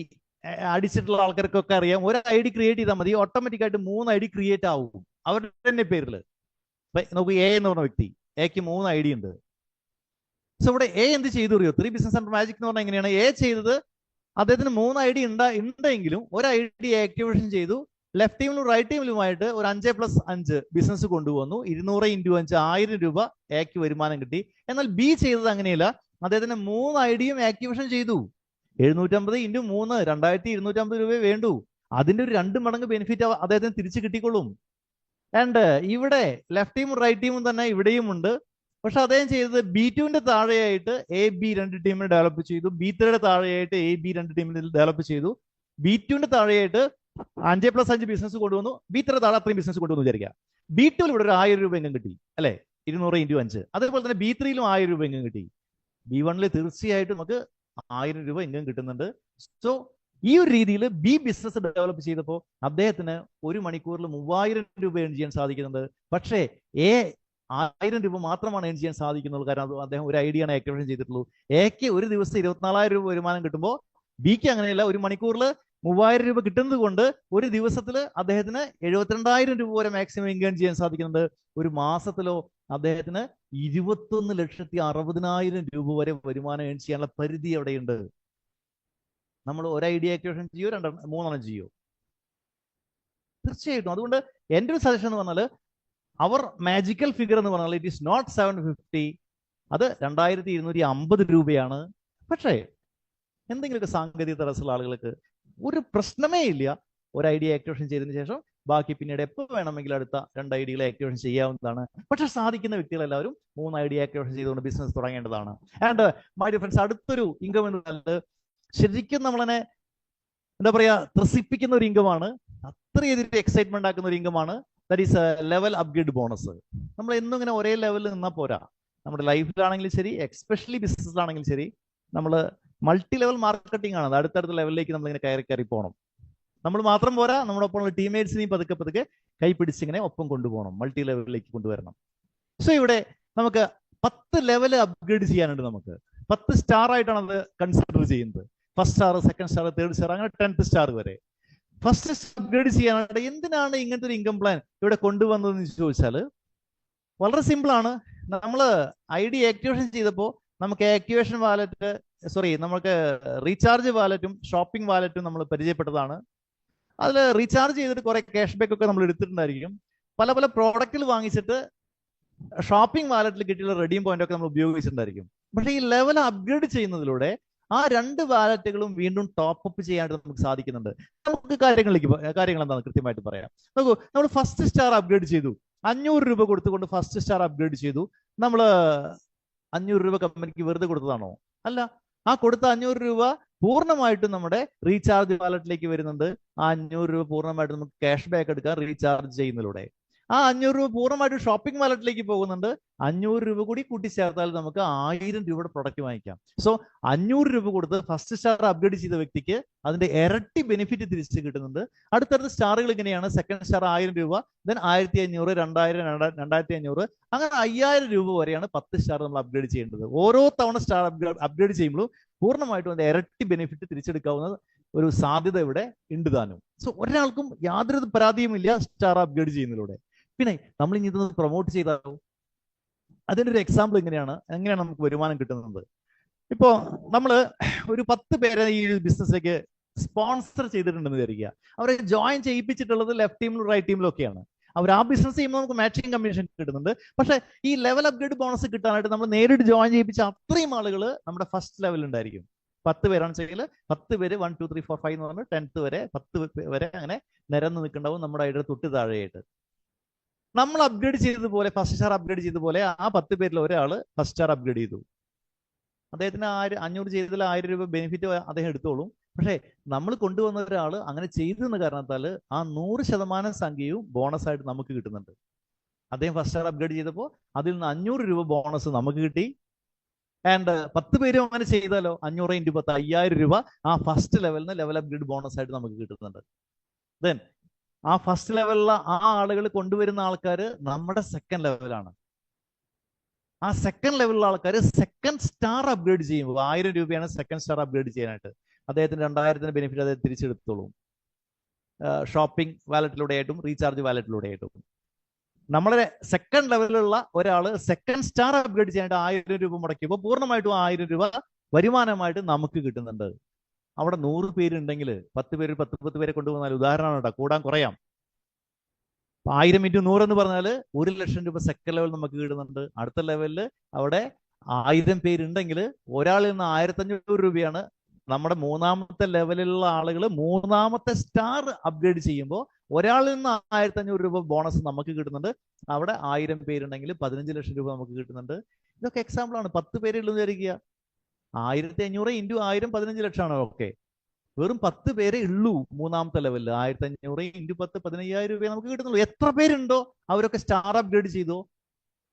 അടിച്ചിട്ടുള്ള ആൾക്കാർക്കൊക്കെ അറിയാം. ഒരു ID ക്രിയേറ്റ് ചെയ്താൽ മതി, ഓട്ടോമാറ്റിക് ആയിട്ട് 3 ID ക്രിയേറ്റ് ആവും അവരുടെ തന്നെ പേരിൽ. നോക്കൂ, എ എന്ന് പറഞ്ഞ വ്യക്തി, എക്ക് 3 ID ഉണ്ട്. സോ ഇവിടെ എ എന്ത് ചെയ്തു അറിയോ? 3 ബിസിനസ് സെന്റർ മാജിക് എന്ന് പറഞ്ഞാൽ എങ്ങനെയാണ്? എ ചെയ്തത്, അദ്ദേഹത്തിന് 3 ID ഉണ്ടെങ്കിലും ഒരു ID ആക്ടിവേഷൻ ചെയ്തു. ലെഫ്റ്റ് ടീമിലും റൈറ്റ് ടീമിലുമായിട്ട് ഒരു 5+5 ബിസിനസ് കൊണ്ടുവന്നു. 200 × 5 1000 രൂപ എക്ക് വരുമാനം കിട്ടി. എന്നാൽ ബി ചെയ്തത് അങ്ങനെയല്ല. അദ്ദേഹത്തിന് 3 IDയും ആക്ടിവേഷൻ ചെയ്തു. 750 × 3 2250 രൂപ വേണ്ടു. അതിന്റെ ഒരു 2 മടങ്ങ് ബെനിഫിറ്റ് അദ്ദേഹത്തിന് തിരിച്ചു കിട്ടിക്കൊള്ളും. ആൻഡ് ഇവിടെ ലെഫ്റ്റ് ടീമും റൈറ്റ് ടീമും തന്നെ ഇവിടെയും ഉണ്ട്. പക്ഷെ അദ്ദേഹം ചെയ്തത് B2ന്റെ താഴെയായിട്ട് AB 2 ടീമിനെ ഡെവലപ്പ് ചെയ്തു. B3യുടെ താഴെയായിട്ട് AB 2 ടീമിനെ ഡെവലപ്പ് ചെയ്തു. B2ന്റെ താഴെയായിട്ട് 5+5 ബിസിനസ് കൊണ്ടുവന്നു. B3 താഴെ അത്രയും ബിസിനസ് കൊണ്ടുവന്നു വിചാരിക്കുക. B2ൽ ഇവിടെ ഒരു 1000 രൂപ ഇൻകം കിട്ടി അല്ലെ, 200 × 5. അതേപോലെ തന്നെ B3യിലും 1000 രൂപ ഇൻകം കിട്ടി. B1ൽ തീർച്ചയായിട്ടും നമുക്ക് 1000 രൂപ ഇൻകം കിട്ടുന്നുണ്ട്. സോ ഈ ഒരു രീതിയിൽ ബി ബിസിനസ് ഡെവലപ്പ് ചെയ്തപ്പോൾ അദ്ദേഹത്തിന് ഒരു മണിക്കൂറിൽ 3000 രൂപ ഏൺ ചെയ്യാൻ സാധിക്കുന്നുണ്ട്. പക്ഷേ എ 1000 രൂപ മാത്രമാണ് ഏൺ ചെയ്യാൻ സാധിക്കുന്നുള്ളൂ. കാരണം അദ്ദേഹം ഒരു ഐഡിയാണ് ആക്ടിവേഷൻ ചെയ്തിട്ടുള്ളൂ. എക്ക് ഒരു ദിവസം 24,000 രൂപ വരുമാനം കിട്ടുമ്പോൾ ബിക്ക് അങ്ങനെയല്ല. ഒരു മണിക്കൂറിൽ 3000 രൂപ കിട്ടുന്നത് കൊണ്ട് ഒരു ദിവസത്തിൽ അദ്ദേഹത്തിന് 72,000 രൂപ വരെ മാക്സിമം ഇൻകം ചെയ്യാൻ സാധിക്കുന്നുണ്ട്. ഒരു മാസത്തിലോ അദ്ദേഹത്തിന് 21,60,000 രൂപ വരെ വരുമാനം ഏൺ ചെയ്യാനുള്ള പരിധി അവിടെയുണ്ട്. നമ്മൾ ഒരു ഐഡിയ ആക്ടിവേഷൻ ചെയ്യോ, 3 ചെയ്യോ? തീർച്ചയായിട്ടും. അതുകൊണ്ട് എൻ്റെ ഒരു സജഷൻ എന്ന് പറഞ്ഞാൽ അവർ മാജിക്കൽ ഫിഗർ എന്ന് പറഞ്ഞാൽ ഇറ്റ് ഈസ് നോട്ട് 750, അത് 2,250 രൂപയാണ്. പക്ഷേ എന്തെങ്കിലുമൊക്കെ സാങ്കേതിക തടസ്സമുള്ള ആളുകൾക്ക് ഒരു പ്രശ്നമേ ഇല്ല. ഒരു ഐഡിയ ആക്ടിവേഷൻ ചെയ്തതിനു ശേഷം ബാക്കി പിന്നീട് എപ്പോൾ വേണമെങ്കിലും അടുത്ത 2 ഐഡിയകളെ ആക്ടിവേഷൻ ചെയ്യാവുന്നതാണ്. പക്ഷെ സാധിക്കുന്ന വ്യക്തികളെല്ലാവരും 3 ഐഡിയ ആക്ടിവേഷൻ ചെയ്തുകൊണ്ട് ബിസിനസ് തുടങ്ങേണ്ടതാണ്. ആൻഡ് മൈ ഡിയർ ഫ്രണ്ട്സ്, അടുത്തൊരു ഇൻകം എന്ന് പറഞ്ഞാൽ ശരിക്കും നമ്മളെ എന്താ പറയാ, ത്രസിപ്പിക്കുന്ന ഒരു ഇൻകമാണ്. അത്രയധികം എക്സൈറ്റ്മെന്റ് ആക്കുന്ന ഒരു ഇൻകമാണ്. That is level upgrade bonus. നമ്മൾ എന്നും ഇങ്ങനെ ഒരേ ലെവലിൽ നിന്നാൽ പോരാ. നമ്മുടെ ലൈഫിലാണെങ്കിലും ശരി, എക്സ്പെഷ്യലി ബിസിനസ്സിലാണെങ്കിലും ശരി, നമ്മൾ മൾട്ടി ലെവൽ മാർക്കറ്റിംഗ് ആണ്. അടുത്തടുത്ത ലെവലിലേക്ക് നമ്മളിങ്ങനെ കയറി പോകണം. നമ്മൾ മാത്രം പോരാ, നമ്മുടെ ഒപ്പമുള്ള ടീംമേറ്റ്സിനെയും പതുക്കെ കൈ പിടിച്ചിങ്ങനെ ഒപ്പം കൊണ്ടുപോകണം, മൾട്ടി ലെവലിലേക്ക് കൊണ്ടുവരണം. സോ ഇവിടെ നമുക്ക് 10 ലെവൽ അപ്ഗ്രേഡ് ചെയ്യാനുണ്ട്. നമുക്ക് 10 സ്റ്റാർ ആയിട്ടാണ് അത് കൺസിഡർ ചെയ്യുന്നത്. 1st star, 2nd star, 3rd star, അങ്ങനെ 10th സ്റ്റാർ വരെ. ഫസ്റ്റ് അപ്ഗ്രേഡ് ചെയ്യാനായിട്ട് എന്തിനാണ് ഇങ്ങനത്തെ ഒരു ഇൻകം പ്ലാൻ ഇവിടെ കൊണ്ടുവന്നതെന്ന് ചോദിച്ചാൽ വളരെ സിമ്പിൾ ആണ്. നമ്മൾ ID ആക്ടിവേഷൻ ചെയ്തപ്പോൾ നമുക്ക് ആക്ടിവേഷൻ വാലറ്റ്, നമുക്ക് റീചാർജ് വാലറ്റും ഷോപ്പിംഗ് വാലറ്റും നമ്മൾ പരിചയപ്പെട്ടതാണ്. അതിൽ റീചാർജ് ചെയ്തിട്ട് കുറെ ക്യാഷ് ബാക്ക് ഒക്കെ നമ്മൾ എടുത്തിട്ടുണ്ടായിരിക്കും. പല പല പ്രോഡക്റ്റുകൾ വാങ്ങിച്ചിട്ട് ഷോപ്പിംഗ് വാലറ്റിൽ കിട്ടിയുള്ള റെഡീം പോയിന്റ് ഒക്കെ നമ്മൾ ഉപയോഗിച്ചിട്ടുണ്ടായിരിക്കും. പക്ഷേ ഈ ലെവൽ അപ്ഗ്രേഡ് ചെയ്യുന്നതിലൂടെ ആ രണ്ട് വാലറ്റുകളും വീണ്ടും ടോപ്പ് അപ്പ് ചെയ്യാനായിട്ട് നമുക്ക് സാധിക്കുന്നുണ്ട്. നമുക്ക് കാര്യങ്ങൾ എന്താണ് കൃത്യമായിട്ട് പറയാം. നോക്കൂ, നമ്മൾ ഫസ്റ്റ് സ്റ്റാർ അപ്ഗ്രേഡ് ചെയ്തു, 500 രൂപ കൊടുത്തുകൊണ്ട് ഫസ്റ്റ് സ്റ്റാർ അപ്ഗ്രേഡ് ചെയ്തു. നമ്മൾ 500 രൂപ കമ്പനിക്ക് വെറുതെ കൊടുത്തതാണോ? അല്ല. ആ കൊടുത്ത 500 രൂപ പൂർണ്ണമായിട്ടും നമ്മുടെ റീചാർജ് വാലറ്റിലേക്ക് വരുന്നുണ്ട്. ആ 500 രൂപ പൂർണ്ണമായിട്ട് നമുക്ക് ക്യാഷ് ബാക്ക് എടുക്കാം റീചാർജ് ചെയ്യുന്നതിലൂടെ. ആ 500 രൂപ പൂർണ്ണമായിട്ട് ഷോപ്പിംഗ് വാലറ്റിലേക്ക് പോകുന്നുണ്ട്. 500 രൂപ കൂടി കൂട്ടിച്ചേർത്താൽ നമുക്ക് 1000 രൂപയുടെ പ്രൊഡക്റ്റ് വാങ്ങിക്കാം. സോ 500 രൂപ കൊടുത്ത് ഫസ്റ്റ് സ്റ്റാർ അപ്ഗ്രേഡ് ചെയ്ത വ്യക്തിക്ക് അതിന്റെ ഇരട്ടി ബെനിഫിറ്റ് തിരിച്ച് കിട്ടുന്നുണ്ട്. അടുത്തടുത്ത സ്റ്റാറുകൾ ഇങ്ങനെയാണ്. സെക്കൻഡ് സ്റ്റാർ 1000 രൂപ, ദെൻ 1500, 2000, 2500, അങ്ങനെ 5000 രൂപ വരെയാണ് 10 സ്റ്റാർ നമ്മൾ അപ്ഗ്രേഡ് ചെയ്യേണ്ടത്. ഓരോ തവണ സ്റ്റാർ അപ്ഗ്രേഡ് ചെയ്യുമ്പോഴും പൂർണ്ണമായിട്ടും അതിന്റെ ഇരട്ടി ബെനിഫിറ്റ് തിരിച്ചെടുക്കാവുന്ന ഒരു സാധ്യത ഇവിടെ ഉണ്ട് താനും. സോ ഒരാൾക്കും യാതൊരു പരാതിയുമില്ല സ്റ്റാർ അപ്ഗ്രേഡ് ചെയ്യുന്നതിലൂടെ. പിന്നെ നമ്മൾ ഇനി ഇതൊന്ന് പ്രൊമോട്ട് ചെയ്താലോ? അതിൻ്റെ ഒരു എക്സാമ്പിൾ എങ്ങനെയാണ് നമുക്ക് വരുമാനം കിട്ടുന്നത്? ഇപ്പോ നമ്മൾ ഒരു 10 പേരെ ഈ ബിസിനസ്സിലേക്ക് സ്പോൺസർ ചെയ്തിട്ടുണ്ടെന്ന് വിചാരിക്കുക. അവരെ ജോയിൻ ചെയ്യിപ്പിച്ചിട്ടുള്ളത് ലെഫ്റ്റ് ടീമിലും റൈറ്റ് ടീമിലും ഒക്കെയാണ്. അവർ ആ ബിസിനസ് ചെയ്യുമ്പോൾ നമുക്ക് മാച്ചിങ് കമ്മീഷൻ കിട്ടുന്നുണ്ട്. പക്ഷേ ഈ ലെവൽ അപ്ഗ്രേഡ് ബോണസ് കിട്ടാനായിട്ട് നമ്മൾ നേരിട്ട് ജോയിൻ ചെയ്യിപ്പിച്ച അത്രയും ആളുകൾ നമ്മുടെ ഫസ്റ്റ് ലെവലിൽ ഉണ്ടായിരിക്കും. 10 പേരാണ് ചെയ്യൽ, 10 പേര് 1 2 3 4 5 എന്ന് പറഞ്ഞ് 10th വരെ 10 വരെ അങ്ങനെ നിരന്ന് നിൽക്കുന്നുണ്ടാവും നമ്മുടെ ഐഡിയ തൊട്ട് താഴെയായിട്ട്. നമ്മൾ അപ്ഗ്രേഡ് ചെയ്തതുപോലെ ഫസ്റ്റ് സ്റ്റാർ അപ്ഗ്രേഡ് ചെയ്തതുപോലെ ആ 10 പേരിൽ ഒരാൾ ഫസ്റ്റ് സ്റ്റാർ അപ്ഗ്രേഡ് ചെയ്തു. അദ്ദേഹത്തിന് 500 ചെയ്തതിൽ 1000 രൂപ ബെനിഫിറ്റ് അദ്ദേഹം എടുത്തോളും. പക്ഷേ നമ്മൾ കൊണ്ടുവന്ന ഒരാൾ അങ്ങനെ ചെയ്തെന്ന കാരണത്താൽ ആ 100% സംഖ്യയും ബോണസ് ആയിട്ട് നമുക്ക് കിട്ടുന്നുണ്ട്. അദ്ദേഹം ഫസ്റ്റ് സ്റ്റാർ അപ്ഗ്രേഡ് ചെയ്തപ്പോൾ അതിൽ നിന്ന് 500 രൂപ ബോണസ് നമുക്ക് കിട്ടി. ആൻഡ് 10 പേരും അങ്ങനെ ചെയ്താലോ 500 × 10 5000 രൂപ ആ ഫസ്റ്റ് ലെവലിന് ലെവൽ അപ്ഗ്രേഡ് ബോണസ് ആയിട്ട് നമുക്ക് കിട്ടുന്നുണ്ട്. ദെൻ ആ ഫസ്റ്റ് ലെവലിലുള്ള ആ ആളുകൾ കൊണ്ടുവരുന്ന ആൾക്കാർ നമ്മുടെ സെക്കൻഡ് ലെവലാണ്. ആ സെക്കൻഡ് ലെവലിലുള്ള ആൾക്കാർ സെക്കൻഡ് സ്റ്റാർ അപ്ഗ്രേഡ് ചെയ്യുമ്പോൾ 1000 രൂപയാണ് സെക്കൻഡ് സ്റ്റാർ അപ്ഗ്രേഡ് ചെയ്യാനായിട്ട്. അദ്ദേഹത്തിന് 2000 ബെനിഫിറ്റ് അദ്ദേഹം തിരിച്ചെടുത്തോളും ഷോപ്പിംഗ് വാലറ്റിലൂടെ ആയിട്ടും റീചാർജ് വാലറ്റിലൂടെ ആയിട്ടും. നമ്മുടെ സെക്കൻഡ് ലെവലിലുള്ള ഒരാൾ സെക്കൻഡ് സ്റ്റാർ അപ്ഗ്രേഡ് ചെയ്യാനായിട്ട് 1000 രൂപ മുടക്കിയപ്പോൾ പൂർണ്ണമായിട്ടും 1000 രൂപ വരുമാനമായിട്ട് നമുക്ക് കിട്ടുന്നുണ്ട്. അവിടെ 100 പേരുണ്ടെങ്കിൽ 10 പേര് 10 പേരെ കൊണ്ടുപോകുന്നാൽ ഉദാഹരണമാണ് കേട്ടോ, കൂടാൻ കുറയാം. 1000 × 100 എന്ന് പറഞ്ഞാൽ 1,00,000 രൂപ സെക്കൻഡ് ലെവൽ നമുക്ക് കിട്ടുന്നുണ്ട്. അടുത്ത ലെവലിൽ അവിടെ 1000 പേരുണ്ടെങ്കിൽ ഒരാളിൽ നിന്ന് 1500 രൂപയാണ് നമ്മുടെ മൂന്നാമത്തെ ലെവലിലുള്ള ആളുകൾ മൂന്നാമത്തെ സ്റ്റാർ അപ്ഗ്രേഡ് ചെയ്യുമ്പോൾ ഒരാളിൽ നിന്ന് 1500 രൂപ ബോണസ് നമുക്ക് കിട്ടുന്നുണ്ട്. അവിടെ 1000 പേരുണ്ടെങ്കിൽ 15 ലക്ഷം രൂപ നമുക്ക് കിട്ടുന്നുണ്ട്. ഇതൊക്കെ എക്സാമ്പിൾ ആണ്. 10 പേരുള്ളൂ വിചാരിക്കുക, 1500 × 1000 15 ലക്ഷമാണ്. ഓക്കെ, വെറും 10 പേരെ ഉള്ളൂ മൂന്നാമത്തെ ലെവലിൽ. 1500 × 10 15,000 രൂപയെ നമുക്ക് കിട്ടുന്നുള്ളൂ. എത്ര പേരുണ്ടോ അവരൊക്കെ സ്റ്റാർ അപ്ഗ്രേഡ് ചെയ്തോ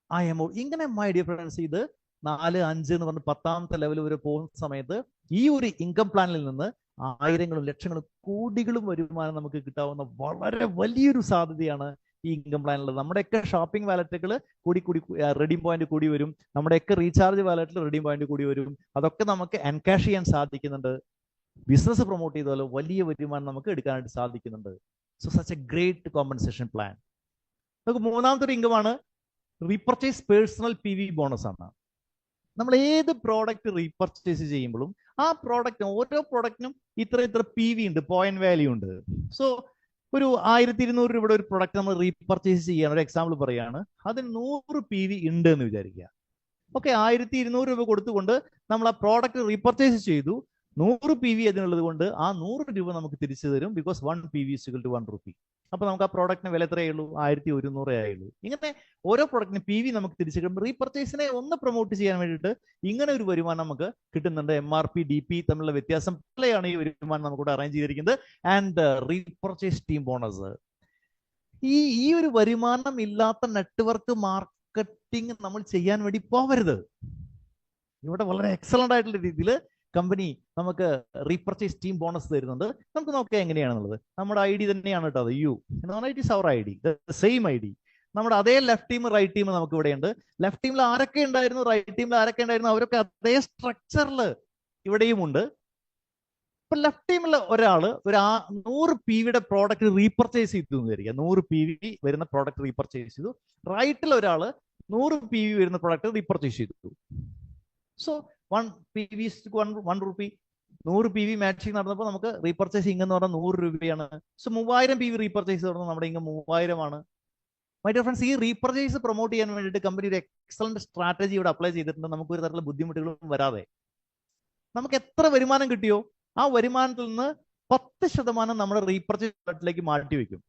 ആ എമൗണ്ട്. ഇങ്ങനെ മൈ ഡിയർ ഫ്രണ്ട്സ്, ഇത് 4 5 എന്ന് പറഞ്ഞ് 10ാമത്തെ ലെവൽ വരെ പോകുന്ന സമയത്ത് ഈ ഒരു ഇൻകം പ്ലാനിൽ നിന്ന് ആയിരങ്ങളും ലക്ഷങ്ങളും കോടികളും വരുമാനം നമുക്ക് കിട്ടാവുന്ന വളരെ വലിയൊരു സാധ്യതയാണ് ഈ ഇൻകം പ്ലാനിലുള്ളത്. നമ്മുടെയൊക്കെ ഷോപ്പിംഗ് വാലറ്റുകൾ കൂടി റെഡീം പോയിന്റ് കൂടി വരും. നമ്മുടെയൊക്കെ റീചാർജ് വാലറ്റിൽ റെഡീം പോയിന്റ് കൂടി വരും. അതൊക്കെ നമുക്ക് എൻകാഷ് ചെയ്യാൻ സാധിക്കുന്നുണ്ട്. ബിസിനസ് പ്രൊമോട്ട് ചെയ്താലോ വലിയ വരുമാനം നമുക്ക് എടുക്കാനായിട്ട് സാധിക്കുന്നുണ്ട്. So such A great compensation plan. നമുക്ക് മൂന്നാമത്തെ ഒരു ഇൻകമാണ് റീപർച്ചേസ് പേഴ്സണൽ PV ബോണസ് ആണ്. നമ്മൾ ഏത് പ്രോഡക്റ്റ് റീപർച്ചേസ് ചെയ്യുമ്പോഴും ആ പ്രോഡക്റ്റ് ഓരോ പ്രോഡക്റ്റിനും ഇത്ര PV ഉണ്ട്, പോയിന്റ് വാല്യൂ ഉണ്ട്. സോ ഒരു 1200 രൂപയുടെ ഒരു പ്രൊഡക്റ്റ് നമ്മൾ റീപർച്ചേസ് ചെയ്യാൻ ഒരു എക്സാമ്പിൾ പറയുകയാണ്, അതിന് 100 PV ഉണ്ട് എന്ന് വിചാരിക്കുക. ഓക്കെ, 1200 രൂപ കൊടുത്തുകൊണ്ട് നമ്മൾ ആ പ്രോഡക്റ്റ് റീപർച്ചേസ് ചെയ്തു. 100 PV അതിനുള്ളത് കൊണ്ട് ആ 100 രൂപ നമുക്ക് തിരിച്ചു തരും. Because 1 PV = 1 rupee. അപ്പൊ നമുക്ക് ആ പ്രോഡക്റ്റിന് വില എത്രയേ ഉള്ളൂ? 1100 ആയുള്ളൂ. ഇങ്ങനെ ഓരോ പ്രോഡക്റ്റിന് PV നമുക്ക് തിരിച്ചു കിട്ടും. റീപർച്ചേസിനെ ഒന്ന് പ്രൊമോട്ട് ചെയ്യാൻ വേണ്ടിയിട്ട് ഇങ്ങനെ ഒരു വരുമാനം നമുക്ക് കിട്ടുന്നുണ്ട്. MRP DP തമ്മിലുള്ള വ്യത്യാസം പോലെയാണ് ഈ വരുമാനം നമുക്കിവിടെ അറേഞ്ച് ചെയ്തിരിക്കുന്നത്. And repurchase team bonus. ഈ ഒരു വരുമാനം ഇല്ലാത്ത നെറ്റ്വർക്ക് മാർക്കറ്റിംഗ് നമ്മൾ ചെയ്യാൻ വേണ്ടി പോവരുത്. ഇവിടെ വളരെ എക്സലന്റ് ആയിട്ടുള്ള രീതിയിൽ കമ്പനി നമുക്ക് റീപർച്ചേസ് ടീം ബോണസ് തരുന്നുണ്ട്. നമുക്ക് നോക്കാം എങ്ങനെയാണെന്നുള്ളത്. നമ്മുടെ ID തന്നെയാണ് കേട്ടോ, അത് U എന്നാണ്. It is our ID, same ID. നമ്മുടെ അതേ ലെഫ്റ്റ് ടീം റൈറ്റ് ടീം നമുക്ക് ഇവിടെ ഉണ്ട്. ലെഫ്റ്റ് ടീമിൽ ആരൊക്കെ ഉണ്ടായിരുന്നു, റൈറ്റ് ടീമിൽ ആരൊക്കെ ഉണ്ടായിരുന്നു, അവരൊക്കെ അതേ സ്ട്രക്ചറിൽ ഇവിടെയും ഉണ്ട്. ഇപ്പൊ ലെഫ്റ്റ് ടീമിൽ ഒരാൾ ഒരു 100 PVയുടെ പ്രോഡക്റ്റ് റീപർച്ചേസ് ചെയ്തു എന്ന് വിചാരിക്കുക. 100 PV വരുന്ന പ്രോഡക്റ്റ് റീപർച്ചേസ് ചെയ്തു. റൈറ്റിൽ ഒരാൾ 100 PV വരുന്ന പ്രോഡക്റ്റ് റീപർച്ചേസ് ചെയ്തു. So 1 PV = 1 rupee. 100 PV matching നടന്നപ്പോൾ നമുക്ക് റീപർച്ചേസ് ഇൻകം എന്ന് പറഞ്ഞാൽ 100 രൂപയാണ്. സോ 3000 PV റീപർച്ചേസ് നടന്നു, നമ്മുടെ ഇൻകം 3000 ആണ്. മൈ ഡിയർ ഫ്രണ്ട്സ്, ഈ റീപർച്ചേസ് പ്രൊമോട്ട് ചെയ്യാൻ വേണ്ടിയിട്ട് കമ്പനി ഒരു എക്സലന്റ് സ്ട്രാറ്റജി ഇവിടെ അപ്ലൈ ചെയ്തിട്ടുണ്ട്. നമുക്ക് ഒരു തരത്തിലുള്ള ബുദ്ധിമുട്ടുകളും വരാതെ നമുക്ക് എത്ര വരുമാനം കിട്ടിയോ ആ വരുമാനത്തിൽ നിന്ന് 10% നമ്മുടെ റീപർച്ചേസ് ഫണ്ടിലേക്ക് മാറ്റി വെക്കും.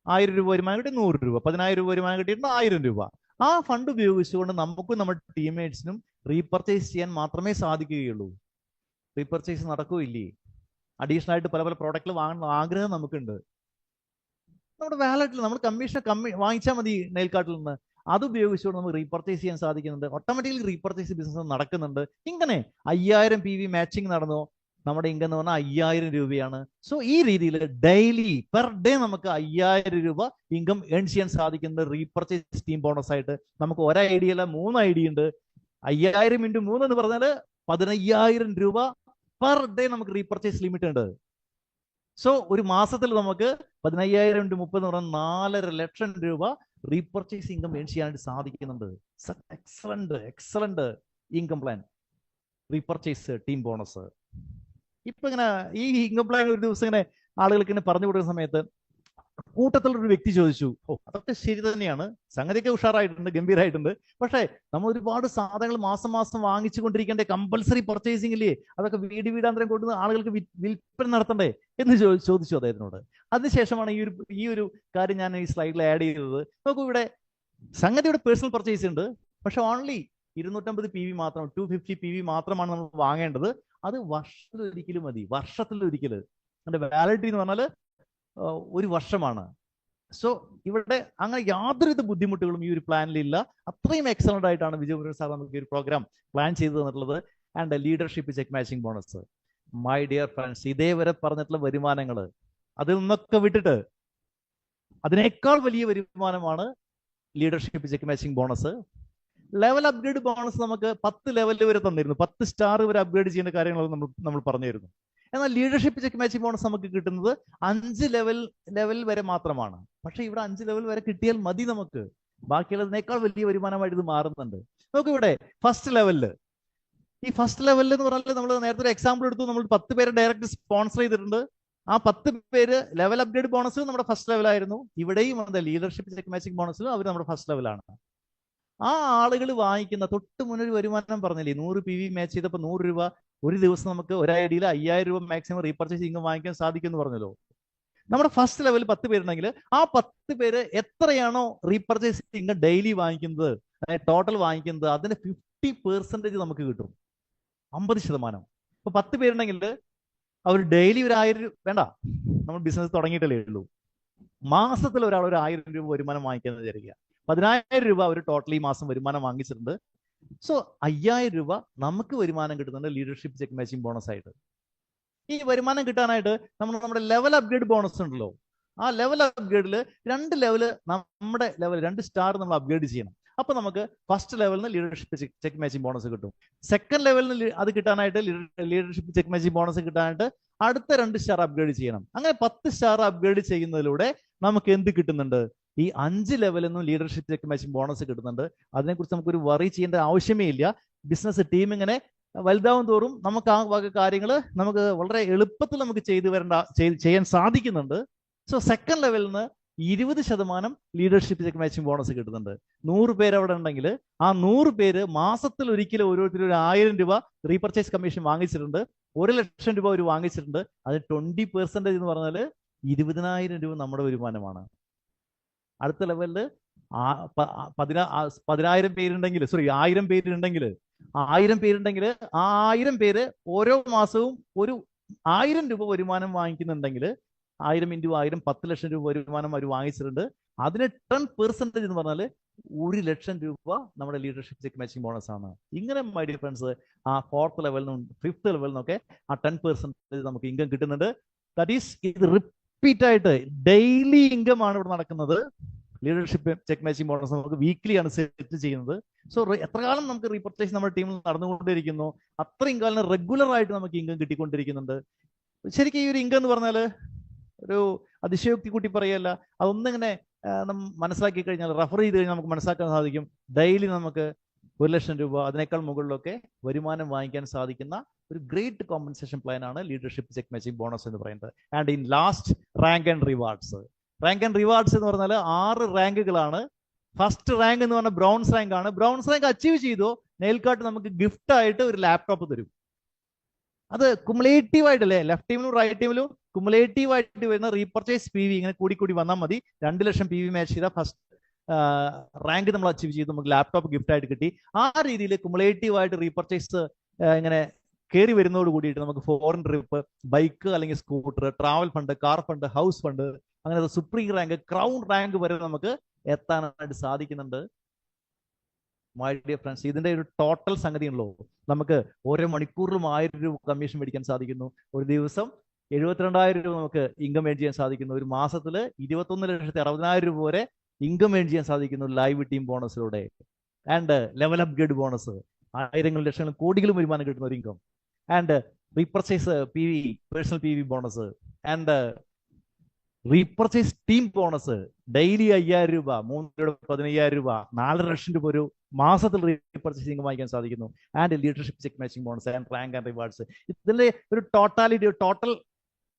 1000 രൂപ വരുമാനം കിട്ടി 100 രൂപ, 10,000 രൂപ വരുമാനം കിട്ടിയിട്ട് 1000 രൂപ. ആ ഫണ്ട് ഉപയോഗിച്ചുകൊണ്ട് നമുക്കും നമ്മുടെ ടീംമേറ്റ്സിനും റീപർച്ചേസ് ചെയ്യാൻ മാത്രമേ സാധിക്കുകയുള്ളൂ. റീപർച്ചേസ് നടക്കുകയില്ലേ? അഡീഷണൽ ആയിട്ട് പല പല പ്രോഡക്റ്റുകൾ വാങ്ങുന്ന ആഗ്രഹം നമുക്കുണ്ട്. നമ്മുടെ വാലറ്റിൽ നമ്മൾ കമ്മീഷൻ വാങ്ങിച്ചാൽ മതി നെയിൽ കാർട്ടിൽ നിന്ന്. അത് ഉപയോഗിച്ചുകൊണ്ട് നമുക്ക് റീപർച്ചേസ് ചെയ്യാൻ സാധിക്കുന്നുണ്ട്. ഓട്ടോമാറ്റിക്കലി റീപർച്ചേസ് ബിസിനസ് നടക്കുന്നുണ്ട്. ഇങ്ങനെ 5000 PV മാച്ചിങ് നടന്നു. നമ്മുടെ ഇൻകം എന്ന് പറഞ്ഞാൽ 5000 രൂപയാണ്. സോ ഈ രീതിയിൽ ഡെയിലി പെർ ഡേ നമുക്ക് 5000 രൂപ ഇൻകം ഏൺ ചെയ്യാൻ സാധിക്കുന്നത് റീപർച്ചേസ് ടീം ബോണസ് ആയിട്ട്. നമുക്ക് ഒരു ഐഡിയ അല്ല, 3 ഐഡിയ ഉണ്ട്. 5000 × 3 എന്ന് പറഞ്ഞാൽ 15000 രൂപ പെർ ഡേ നമുക്ക് റീപർച്ചേസ് ലിമിറ്റ് ഉണ്ട്. സോ ഒരു മാസത്തിൽ നമുക്ക് 15000 × 30 എന്ന് പറഞ്ഞാൽ 4.5 ലക്ഷം രൂപ റീപർച്ചേസ് ഇൻകം ഏൺ ചെയ്യാനായിട്ട് സാധിക്കുന്നുണ്ട്. Excellent income plan repurchase team bonus. ഇപ്പൊ ഇങ്ങനെ ഈ ഇൻകം പ്ലാൻ ഒരു ദിവസം ഇങ്ങനെ ആളുകൾക്ക് ഇങ്ങനെ പറഞ്ഞു കൊടുക്കുന്ന സമയത്ത് കൂട്ടത്തിലൊരു വ്യക്തി ചോദിച്ചു, അതൊക്കെ ശരി തന്നെയാണ്, സംഗതിയൊക്കെ ഉഷാറായിട്ടുണ്ട്, ഗംഭീരമായിട്ടുണ്ട്, പക്ഷേ നമ്മൾ ഒരുപാട് സാധനങ്ങൾ മാസം മാസം വാങ്ങിച്ചു കൊണ്ടിരിക്കേണ്ട കമ്പൽസറി പർച്ചേസിംഗ് ഇല്ലേ, അതൊക്കെ വീടാന്തരം കൊണ്ടുവന്ന് ആളുകൾക്ക് വിൽപ്പന നടത്തണ്ടേ എന്ന് ചോദിച്ചു അദ്ദേഹത്തിനോട്. അതിനുശേഷമാണ് ഈ ഒരു കാര്യം ഞാൻ ഈ സ്ലൈഡിൽ ആഡ് ചെയ്തത്. നോക്കൂ, ഇവിടെ സംഗതിയുടെ പേഴ്സണൽ പർച്ചേസ് ഉണ്ട്, പക്ഷെ ഓൺലി 250 PV മാത്രം, 250 PV മാത്രമാണ് നമ്മൾ വാങ്ങേണ്ടത്. അത് വർഷത്തിലൊരിക്കലും മതി, വർഷത്തിലൊരിക്കൽ. അതിന്റെ വാലിഡിറ്റി എന്ന് പറഞ്ഞാൽ 1 വർഷമാണ്. സോ ഇവിടെ അങ്ങനെ യാതൊരുവിധ ബുദ്ധിമുട്ടുകളും ഈ ഒരു പ്ലാനിലില്ല. അത്രയും എക്സലന്റ് ആയിട്ടാണ് വിജയപുരം സാർ നമുക്ക് ഈ ഒരു പ്രോഗ്രാം പ്ലാൻ ചെയ്തു തന്നിട്ടുള്ളത്. And leadership check matching bonus, my dear friends, ഇതേവരെ പറഞ്ഞിട്ടുള്ള വരുമാനങ്ങൾ അതിൽ നിന്നൊക്കെ വിട്ടിട്ട് അതിനേക്കാൾ വലിയ വരുമാനമാണ് leadership check matching bonus. Level upgrade bonus നമുക്ക് 10 ലെവൽ വരെ തന്നിരുന്നു, 10 സ്റ്റാർ വരെ അപ്ഗ്രേഡ് ചെയ്യുന്ന കാര്യങ്ങൾ നമ്മൾ പറഞ്ഞിരുന്നു. എന്നാൽ ലീഡർഷിപ്പ് ചെക്ക് മാച്ചിങ് ബോണസ് നമുക്ക് കിട്ടുന്നത് 5 ലെവൽ വരെ മാത്രമാണ്. പക്ഷെ ഇവിടെ 5 ലെവൽ വരെ കിട്ടിയാൽ മതി നമുക്ക്, ബാക്കിയുള്ളതിനേക്കാൾ വലിയ വരുമാനമായിട്ട് ഇത് മാറുന്നുണ്ട്. നമുക്ക് ഇവിടെ ഫസ്റ്റ് ലെവലില്, ഈ ഫസ്റ്റ് ലെവലിൽ എന്ന് പറഞ്ഞാൽ നമ്മൾ നേരത്തെ ഒരു എക്സാമ്പിൾ എടുത്തു, നമ്മൾ 10 പേരെ ഡയറക്റ്റ് സ്പോൺസർ ചെയ്തിട്ടുണ്ട്. ആ 10 പേര് ലെവൽ അപ്ഗ്രേഡ് ബോണസ് നമ്മുടെ ഫസ്റ്റ് ലെവലായിരുന്നു. ഇവിടെയും എന്താ ലീഡർഷിപ്പ് ചെക്ക് മാച്ചിങ് ബോണസിലും അവർ നമ്മുടെ ഫസ്റ്റ് ലെവലാണ്. ആ ആളുകൾ വാങ്ങിക്കുന്ന തൊട്ട് മുന്നൊരു വരുമാനം പറഞ്ഞില്ലേ, 100 PV മാച്ച് ചെയ്തപ്പോൾ 100 രൂപ ഒരു ദിവസം നമുക്ക് ഒരു ഐഡിയയിൽ 5000 രൂപ മാക്സിമം റീപർച്ചേസ് ഇൻകം വാങ്ങിക്കാൻ സാധിക്കും എന്ന് പറഞ്ഞല്ലോ. നമ്മുടെ ഫസ്റ്റ് ലെവൽ 10 പേരുണ്ടെങ്കിൽ ആ 10 പേര് എത്രയാണോ റീപർച്ചേസ് ഇൻകം ഡെയിലി വാങ്ങിക്കുന്നത്, അതായത് ടോട്ടൽ വാങ്ങിക്കുന്നത്, അതിന്റെ 50% നമുക്ക് കിട്ടും, 50%. ഇപ്പൊ 10 പേരുണ്ടെങ്കിൽ അവർ ഡെയിലി ഒരു 1000 രൂപ വേണ്ട, നമ്മൾ ബിസിനസ് തുടങ്ങിയിട്ടല്ലേ ഉള്ളൂ, മാസത്തിൽ ഒരാൾ ഒരു 1000 രൂപ വരുമാനം വാങ്ങിക്കുന്നത് വിചാരിക്കുക, 10000 രൂപ അവർ ടോട്ടൽ ഈ മാസം വരുമാനം വാങ്ങിച്ചിട്ടുണ്ട്. സോ 5000 രൂപ നമുക്ക് വരുമാനം കിട്ടുന്നുണ്ട് ലീഡർഷിപ്പ് ചെക്ക് മാച്ചിങ് ബോണസ് ആയിട്ട്. ഈ വരുമാനം കിട്ടാനായിട്ട് നമ്മുടെ ലെവൽ അപ്ഗ്രേഡ് ബോണസ് ഉണ്ടല്ലോ, ആ ലെവൽ അപ്ഗ്രേഡിൽ 2 ലെവല് നമ്മുടെ ലെവൽ 2 സ്റ്റാർ നമ്മൾ അപ്ഗ്രേഡ് ചെയ്യണം. അപ്പൊ നമുക്ക് ഫസ്റ്റ് ലെവലിൽ നിന്ന് ലീഡർഷിപ്പ് ചെക്ക് മാച്ചിങ് ബോണസ് കിട്ടും. സെക്കൻഡ് ലെവലിൽ നിന്ന് അത് കിട്ടാനായിട്ട് ലീഡർഷിപ്പ് ചെക്ക് മാച്ചിങ് ബോണസ് കിട്ടാനായിട്ട് അടുത്ത 2 സ്റ്റാർ അപ്ഗ്രേഡ് ചെയ്യണം. അങ്ങനെ 10 സ്റ്റാർ അപ്ഗ്രേഡ് ചെയ്യുന്നതിലൂടെ നമുക്ക് എന്ത് കിട്ടുന്നുണ്ട്? ഈ 5 ലെവലിൽ നിന്നും ലീഡർഷിപ്പ് ചെക്ക് മാച്ചിങ് ബോണസ് കിട്ടുന്നുണ്ട്. അതിനെക്കുറിച്ച് നമുക്കൊരു വറി ചെയ്യേണ്ട ആവശ്യമേ ഇല്ല. ബിസിനസ് ടീം ഇങ്ങനെ വലുതാവും തോറും നമുക്ക് ആ വക കാര്യങ്ങൾ നമുക്ക് വളരെ എളുപ്പത്തിൽ നമുക്ക് ചെയ്യാൻ സാധിക്കുന്നുണ്ട്. സോ സെക്കൻഡ് ലെവലിൽ നിന്ന് 20% ലീഡർഷിപ്പ് ചെക്ക് മാച്ചിങ് ബോണസ് കിട്ടുന്നുണ്ട്. 100 പേര് അവിടെ ഉണ്ടെങ്കിൽ ആ 100 പേര് മാസത്തിൽ ഒരിക്കലും ഓരോരുത്തരും ഒരു 1000 രൂപ റീപർച്ചേസ് കമ്മീഷൻ വാങ്ങിച്ചിട്ടുണ്ട്, 1 ലക്ഷം രൂപ അവർ വാങ്ങിച്ചിട്ടുണ്ട്. അത് 20% എന്ന് പറഞ്ഞാൽ 20,000 രൂപ നമ്മുടെ വരുമാനമാണ്. അടുത്ത ലെവലിൽ 10,000 പേരുണ്ടെങ്കിൽ 1000 പേരുണ്ടെങ്കിൽ ആ 1000 പേര് ഓരോ മാസവും ഒരു 1000 രൂപ വരുമാനം വാങ്ങിക്കുന്നുണ്ടെങ്കിൽ 1000 × 1000 10 ലക്ഷം രൂപ വരുമാനം അവർ വാങ്ങിച്ചിട്ടുണ്ട്. അതിന് 10% എന്ന് പറഞ്ഞാൽ 1 ലക്ഷം രൂപ നമ്മുടെ ലീഡർഷിപ്പ് ചെക്ക് മാച്ചിങ് ബോണസ് ആണ്. ഇങ്ങനെ മൈ ഡിയർ ഫ്രണ്ട്സ്, ആ 4th ലെവലിൽ നിന്നും 5th ലെവലിൽ നിന്നൊക്കെ ആ 10% നമുക്ക് ഇൻകം കിട്ടുന്നുണ്ട്. ദാറ്റ് ഈസ് ഇത് റിപ്പീറ്റ് ആയിട്ട് ഡെയിലി ഇൻകം ആണ് ഇവിടെ നടക്കുന്നത്. ലീഡർഷിപ്പ് ചെക്ക് മാച്ചിങ് ബോണസ് നമുക്ക് വീക്ക്ലി ആണ് സെറ്റ് ചെയ്യുന്നത്. സോ എത്ര കാലം നമുക്ക് റീപർച്ചേസ് നമ്മുടെ ടീമിൽ നടന്നുകൊണ്ടിരിക്കുന്നു, അത്രയും കാലം റെഗുലർ ആയിട്ട് നമുക്ക് ഇൻകം കിട്ടിക്കൊണ്ടിരിക്കുന്നുണ്ട്. ശരിക്കും ഈ ഒരു ഇൻകം എന്ന് പറഞ്ഞാൽ ഒരു അതിശയോക്തി കൂട്ടി പറയല്ല, അതൊന്നിങ്ങനെ മനസ്സിലാക്കി കഴിഞ്ഞാൽ, റെഫർ ചെയ്ത് കഴിഞ്ഞാൽ നമുക്ക് മനസ്സിലാക്കാൻ സാധിക്കും. ഡെയിലി നമുക്ക് 1 ലക്ഷം രൂപ അതിനേക്കാൾ മുകളിലൊക്കെ വരുമാനം വാങ്ങിക്കാൻ സാധിക്കുന്ന ഒരു ഗ്രേറ്റ് കോമ്പൻസേഷൻ പ്ലാൻ ആണ് ലീഡർഷിപ്പ് ചെക്ക് മാച്ചിങ് ബോണസ് എന്ന് പറയുന്നത്. And in last rank and rewards. Rank and rewards എന്ന് പറഞ്ഞാൽ 6 റാങ്കുകളാണ്. ഫസ്റ്റ് റാങ്ക് എന്ന് പറഞ്ഞാൽ ബ്രോൺസ് റാങ്ക് ആണ്. ബ്രോൺസ് റാങ്ക് അച്ചീവ് ചെയ്തോ നെയിൽകാർട്ട് നമുക്ക് ഗിഫ്റ്റ് ആയിട്ട് ഒരു ലാപ്ടോപ്പ് തരും. അത് കുമുലേറ്റീവ് ആയിട്ടല്ലേ, ലെഫ്റ്റ് ടീമിലും റൈറ്റ് ടീമിലും കുമുലേറ്റീവ് ആയിട്ട് വരുന്ന റീപർച്ചേസ് PV ഇങ്ങനെ കൂടി വന്നാൽ മതി. 2 ലക്ഷം PV മാച്ച് ചെയ്ത ഫസ്റ്റ് റാങ്ക് നമ്മൾ അച്ചീവ് ചെയ്തു, നമുക്ക് ലാപ്ടോപ്പ് ഗിഫ്റ്റ് ആയിട്ട് കിട്ടി. ആ രീതിയിൽ കുമുലേറ്റീവ് ആയിട്ട് റീപർച്ചേസ് ഇങ്ങനെ കയറി വരുന്നതോട് കൂടിയിട്ട് നമുക്ക് ഫോറിൻ ട്രിപ്പ്, ബൈക്ക് അല്ലെങ്കിൽ scooter, travel fund, car fund, house fund, അങ്ങനെ സുപ്രീം റാങ്ക്, ക്രൗൺ റാങ്ക് വരെ നമുക്ക് എത്താനായിട്ട് സാധിക്കുന്നുണ്ട്. മൈ ഡിയർ ഫ്രണ്ട്സ്, ഇതിന്റെ ഒരു ടോട്ടൽ സംഗതി ഉള്ളൂ. നമുക്ക് ഓരോ മണിക്കൂറിലും 1000 രൂപ കമ്മീഷൻ മേടിക്കാൻ സാധിക്കുന്നു. ഒരു ദിവസം 72,000 രൂപ നമുക്ക് ഇൻകം ഏൺ ചെയ്യാൻ സാധിക്കുന്നു. ഒരു മാസത്തിൽ 21,60,000 രൂപ വരെ ഇൻകം ഏൺ ചെയ്യാൻ സാധിക്കുന്നു ലൈവ് ടീം ബോണസിലൂടെ. ആൻഡ് ലെവൽ അപ്ഗ്രേഡ് ബോണസ്, ആയിരങ്ങളും ലക്ഷങ്ങളും കോടികളും വരുമാനം കിട്ടുന്ന ഒരു income. And repurchase PV, personal PV bonus, and repurchase team bonus daily 5,000 രൂപ, 3 രൂപ, 15,000 രൂപ, 4 ലക്ഷം രൂപ ഒരു മാസത്തിൽ റീപർച്ചേസ് ഇൻകം വാങ്ങിക്കാൻ സാധിക്കുന്നു. And leadership check matching bonus and rank and rewards. ഇതിന്റെ ഒരു ടോട്ടൽ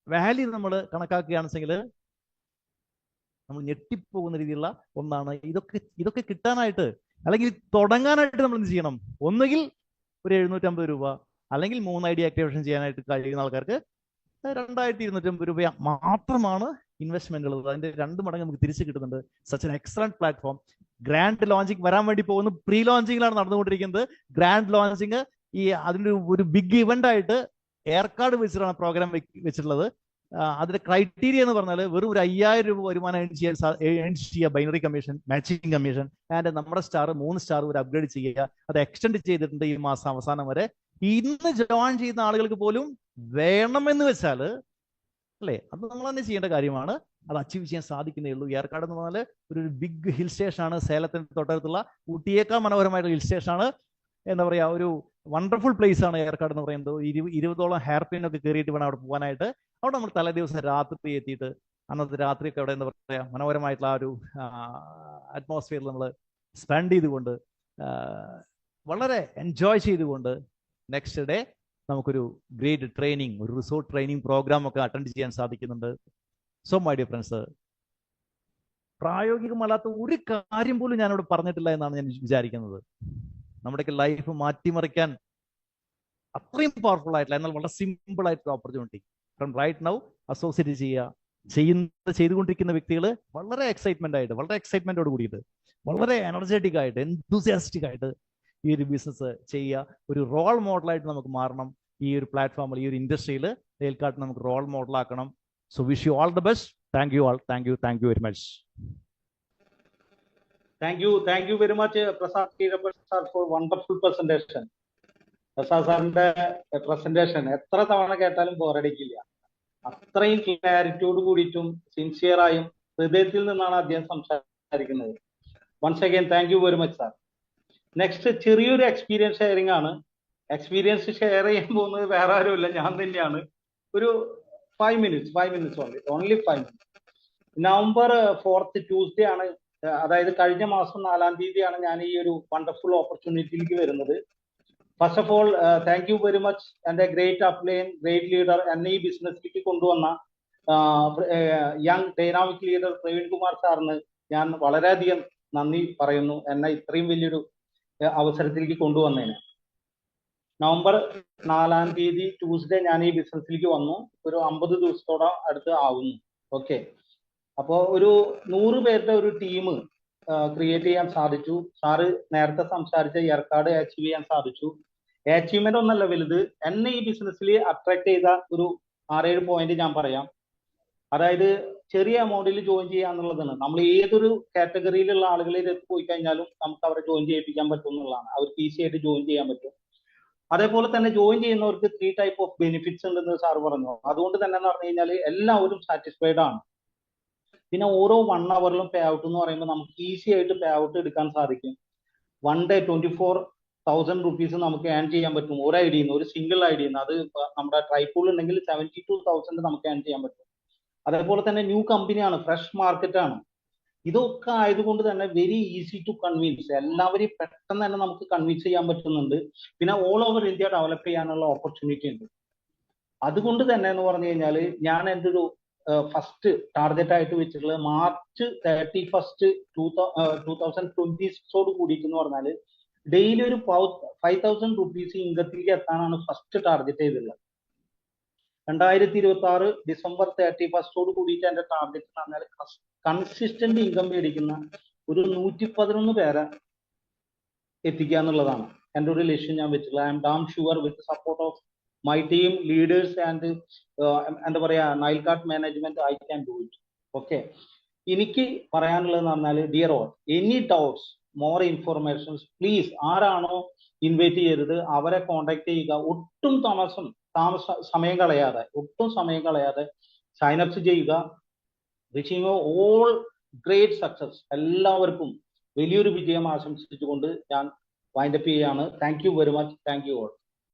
വാല്യൂ നമ്മൾ കണക്കാക്കുകയാണെങ്കിൽ നമ്മൾ ഞെട്ടിപ്പോകുന്ന രീതിയിലുള്ള ഒന്നാണ്. ഇതൊക്കെ കിട്ടാനായിട്ട് അല്ലെങ്കിൽ തുടങ്ങാനായിട്ട് നമ്മൾ എന്ത് ചെയ്യണം? ഒന്നുകിൽ ഒരു 750 രൂപ, അല്ലെങ്കിൽ 3 ID ആക്ടിവേഷൻ ചെയ്യാനായിട്ട് കഴിയുന്ന ആൾക്കാർക്ക് 2,250 രൂപ മാത്രമാണ് ഇൻവെസ്റ്റ്മെന്റ് ഉള്ളത്. അതിന്റെ 2 മടങ്ങ് നമുക്ക് തിരിച്ചു കിട്ടുന്നുണ്ട്. Such an excellent platform. Grand launching വരാൻ വേണ്ടി പോകുന്നു. പ്രീ ലോഞ്ചിങ്ങിലാണ് നടന്നുകൊണ്ടിരിക്കുന്നത്. ഗ്രാൻഡ് ലോഞ്ചിങ് അതിന്റെ ഒരു ബിഗ് ഇവന്റ് ആയിട്ട് എയർകാർഡ് വെച്ചിട്ടാണ് പ്രോഗ്രാം വെച്ചിട്ടുള്ളത്. അതിന്റെ ക്രൈറ്റീരിയ എന്ന് പറഞ്ഞാൽ വെറും ഒരു 5,000 രൂപ വരുമാനം ഏൺ ചെയ്യുക, binary commission, matching commission, and നമ്മുടെ സ്റ്റാർ 3 സ്റ്റാർ വരെ അപ്ഗ്രേഡ് ചെയ്യുക. അത് എക്സ്റ്റെൻഡ് ചെയ്തിട്ടുണ്ട് ഈ മാസം അവസാനം വരെ. ഇന്ന് ജോയിൻ ചെയ്യുന്ന ആളുകൾക്ക് പോലും വേണമെന്ന് വെച്ചാൽ അല്ലേ, അത് നമ്മൾ തന്നെ ചെയ്യേണ്ട കാര്യമാണ്. അത് അച്ചീവ് ചെയ്യാൻ സാധിക്കുന്നേ ഉള്ളൂ. ഏർക്കാട് എന്ന് പറഞ്ഞാൽ ഒരു ബിഗ് ഹിൽ സ്റ്റേഷൻ ആണ്. സേലത്തിന് തൊട്ടടുത്തുള്ള ഊട്ടിയേക്കാൾ മനോഹരമായിട്ടുള്ള ഹിൽ സ്റ്റേഷൻ ആണ്. എന്താ പറയാ, ഒരു വണ്ടർഫുൾ പ്ലേസ് ആണ് ഏർക്കാട് എന്ന് പറയുന്നത്. 20ഓളം ഹെയർ പിൻ ഒക്കെ കയറിയിട്ട് വേണം അവിടെ പോകാനായിട്ട്. അവിടെ നമ്മൾ തലേ ദിവസം രാത്രി എത്തിയിട്ട് അന്നത്തെ രാത്രിയൊക്കെ അവിടെ എന്താ പറയാ മനോഹരമായിട്ടുള്ള ആ ഒരു അറ്റ്മോസ്ഫിയറിൽ നമ്മൾ സ്പെൻഡ് ചെയ്തുകൊണ്ട് വളരെ എൻജോയ് ചെയ്തുകൊണ്ട് നെക്സ്റ്റ് ഡേ നമുക്കൊരു ഗ്രേറ്റ് ട്രെയിനിങ്, ഒരു റിസോർട്ട് ട്രെയിനിങ് പ്രോഗ്രാം ഒക്കെ അറ്റൻഡ് ചെയ്യാൻ സാധിക്കുന്നുണ്ട്. സോ മൈ ഡിയർ ഫ്രണ്ട്സ്, പ്രായോഗികമല്ലാത്ത ഒരു കാര്യം പോലും ഞാനിവിടെ പറഞ്ഞിട്ടില്ല എന്നാണ് ഞാൻ വിചാരിക്കുന്നത്. നമ്മുടെയൊക്കെ ലൈഫ് മാറ്റിമറിക്കാൻ അത്രയും പവർഫുൾ ആയിട്ടുള്ള എന്നാൽ വളരെ സിമ്പിൾ ആയിട്ടുള്ള opportunity from right now associate ചെയ്തുകൊണ്ടിരിക്കുന്ന വ്യക്തികൾ വളരെ എക്സൈറ്റ്മെന്റോട് കൂടിയിട്ട്, വളരെ എനർജറ്റിക് ആയിട്ട്, എൻതൂസിയാസ്റ്റിക് ആയിട്ട് ഈ ഒരു ബിസിനസ് ചെയ്യുക. ഒരു റോൾ മോഡലായിട്ട് നമുക്ക് മാറണം. ഈ ഒരു പ്ലാറ്റ്ഫോമിൽ, ഈ ഒരു ഇൻഡസ്ട്രിയിൽ ഏൽക്കാട്ട് നമുക്ക് റോൾ മോഡലാക്കണം. So wish you all the best. Thank you all. Thank you very much. Thank you very much, Prasad Kirapati sir, for wonderful presentation. Prasad സാറിന്റെ പ്രസന്റേഷൻ എത്ര തവണ കേട്ടാലും ബോറടിക്കില്ല. അത്രയും ക്ലാരിറ്റിയോട് കൂടിയിട്ടും സിൻസിയറായും ഹൃദയത്തിൽ നിന്നാണ് അദ്ദേഹം സംസാരിക്കുന്നത്. Once again thank you very much sir. Next ചെറിയൊരു എക്സ്പീരിയൻസ് ഷെയറിംഗ് ആണ്. എക്സ്പീരിയൻസ് ഷെയർ ചെയ്യാൻ പോകുന്നത് വേറെ ആരുമില്ല, ഞാൻ തന്നെയാണ്. ഒരു 5 minutes only 5 minutes. November 4th Tuesday ആണ്, അതായത് കഴിഞ്ഞ മാസം 4-ാം തീയതിയാണ് ഞാൻ ഈ ഒരു വണ്ടർഫുൾ ഓപ്പർച്യൂണിറ്റിയിലേക്ക് വരുന്നത്. First of all thank you very much എൻ്റെ ഗ്രേറ്റ് അപ്ലൈൻ, ഗ്രേറ്റ് ലീഡർ, എന്നെ ഈ ബിസിനസ്സിലേക്ക് കൊണ്ടുവന്ന young dynamic leader Praveen Kumar സാറിന് ഞാൻ വളരെയധികം നന്ദി പറയുന്നു, എന്നെ ഇത്രയും വലിയൊരു അവസരത്തിലേക്ക് കൊണ്ടുവന്നതിന്. November 4ാം തീയതി ട്യൂസ്ഡേ ഞാൻ ഈ ബിസിനസ്സിലേക്ക് വന്നു. ഒരു 50 ദിവസത്തോളം അടുത്ത് ആവുന്നു. ഓക്കെ, അപ്പോൾ ഒരു 100 പേരുടെ ഒരു ടീം ക്രിയേറ്റ് ചെയ്യാൻ സാധിച്ചു. സാറ് നേരത്തെ സംസാരിച്ച ഏർക്കാട് അച്ചീവ് ചെയ്യാൻ സാധിച്ചു. അച്ചീവ്മെന്റ് ഒന്നല്ല വലുത്, എന്നെ ഈ ബിസിനസ്സിൽ അട്രാക്ട് ചെയ്ത ഒരു 6-7 പോയിന്റ് ഞാൻ പറയാം. അതായത് ചെറിയ എമൗണ്ടിൽ ജോയിൻ ചെയ്യുക എന്നുള്ളതാണ്. നമ്മൾ ഏതൊരു കാറ്റഗറിയിലുള്ള ആളുകളിൽ പോയി കഴിഞ്ഞാലും നമുക്ക് അവരെ ജോയിൻ ചെയ്യിപ്പിക്കാൻ പറ്റും എന്നുള്ളതാണ്. അവർക്ക് ഈസി ആയിട്ട് ജോയിൻ ചെയ്യാൻ പറ്റും. അതേപോലെ തന്നെ ജോയിൻ ചെയ്യുന്നവർക്ക് 3 type ഓഫ് ബെനിഫിറ്റ്സ് ഉണ്ടെന്ന് സാർ പറഞ്ഞു. അതുകൊണ്ട് തന്നെ എന്ന് പറഞ്ഞു കഴിഞ്ഞാൽ എല്ലാവരും സാറ്റിസ്ഫൈഡ് ആണ്. പിന്നെ ഓരോ 1 hourലും പേ ഔട്ട് എന്ന് പറയുമ്പോൾ നമുക്ക് ഈസി ആയിട്ട് പേ ഔട്ട് എടുക്കാൻ സാധിക്കും. 1 day 24,000 rupees നമുക്ക് ഏൺ ചെയ്യാൻ പറ്റും ഒരു ഐഡിയിൽ നിന്ന്, ഒരു സിംഗിൾ ഐഡിയിൽ നിന്ന്. അത് നമ്മുടെ ട്രൈപൂൾ ഉണ്ടെങ്കിൽ 72,000 നമുക്ക് ഏൺ ചെയ്യാൻ പറ്റും. അതേപോലെ തന്നെ ന്യൂ കമ്പനിയാണ്, ഫ്രഷ് മാർക്കറ്റാണ്. ഇതൊക്കെ ആയതുകൊണ്ട് തന്നെ വെരി ഈസി ടു കൺവിൻസ്. എല്ലാവരെയും പെട്ടെന്ന് തന്നെ നമുക്ക് കൺവിൻസ് ചെയ്യാൻ പറ്റുന്നുണ്ട്. പിന്നെ ഓൾ ഓവർ ഇന്ത്യ ഡെവലപ്പ് ചെയ്യാനുള്ള ഓപ്പർച്യൂണിറ്റി ഉണ്ട്. അതുകൊണ്ട് തന്നെ എന്ന് പറഞ്ഞു കഴിഞ്ഞാൽ ഞാൻ എൻ്റെ ഒരു ഫസ്റ്റ് ടാർഗറ്റ് ആയിട്ട് വെച്ചിട്ടുള്ളത് മാർച്ച് 31 2026 കൂടിയിട്ട് എന്ന് പറഞ്ഞാൽ ഡെയിലി ഒരു 5,000 റുപ്പീസ് ഇൻകത്തിലേക്ക് എത്താനാണ് ഫസ്റ്റ് ടാർഗറ്റ് ചെയ്തിട്ടുള്ളത്. 2026 ഡിസംബർ 31 കൂടിയിട്ട് എന്റെ ടാർഗറ്റ് എന്ന് പറഞ്ഞാൽ കൺസിസ്റ്റന്റ് ഇൻകം മേടിക്കുന്ന ഒരു 111 പേരെ എത്തിക്കുക എന്നുള്ളതാണ് എൻ്റെ ഒരു ലക്ഷ്യം ഞാൻ വെച്ചിട്ടുള്ളത്. I am damn sure with support of my team leaders and എന്താ പറയാ Nailkart management I can do it. Okay, എനിക്ക് പറയാനുള്ളതെന്ന് പറഞ്ഞാൽ dear all, any doubts more informations please ആരാണോ ഇൻവൈറ്റ് ചെയ്തത് അവരെ കോൺടാക്ട് ചെയ്യുക. ഒട്ടും സമയം കളയാതെ സൈനപ്സ് ചെയ്യുക. Wishing all great success. എല്ലാവർക്കും വലിയൊരു വിജയം ആശംസിച്ചുകൊണ്ട് ഞാൻ വൈൻഡപ്പ് ചെയ്യാണ്. Thank you very much. Thank you all.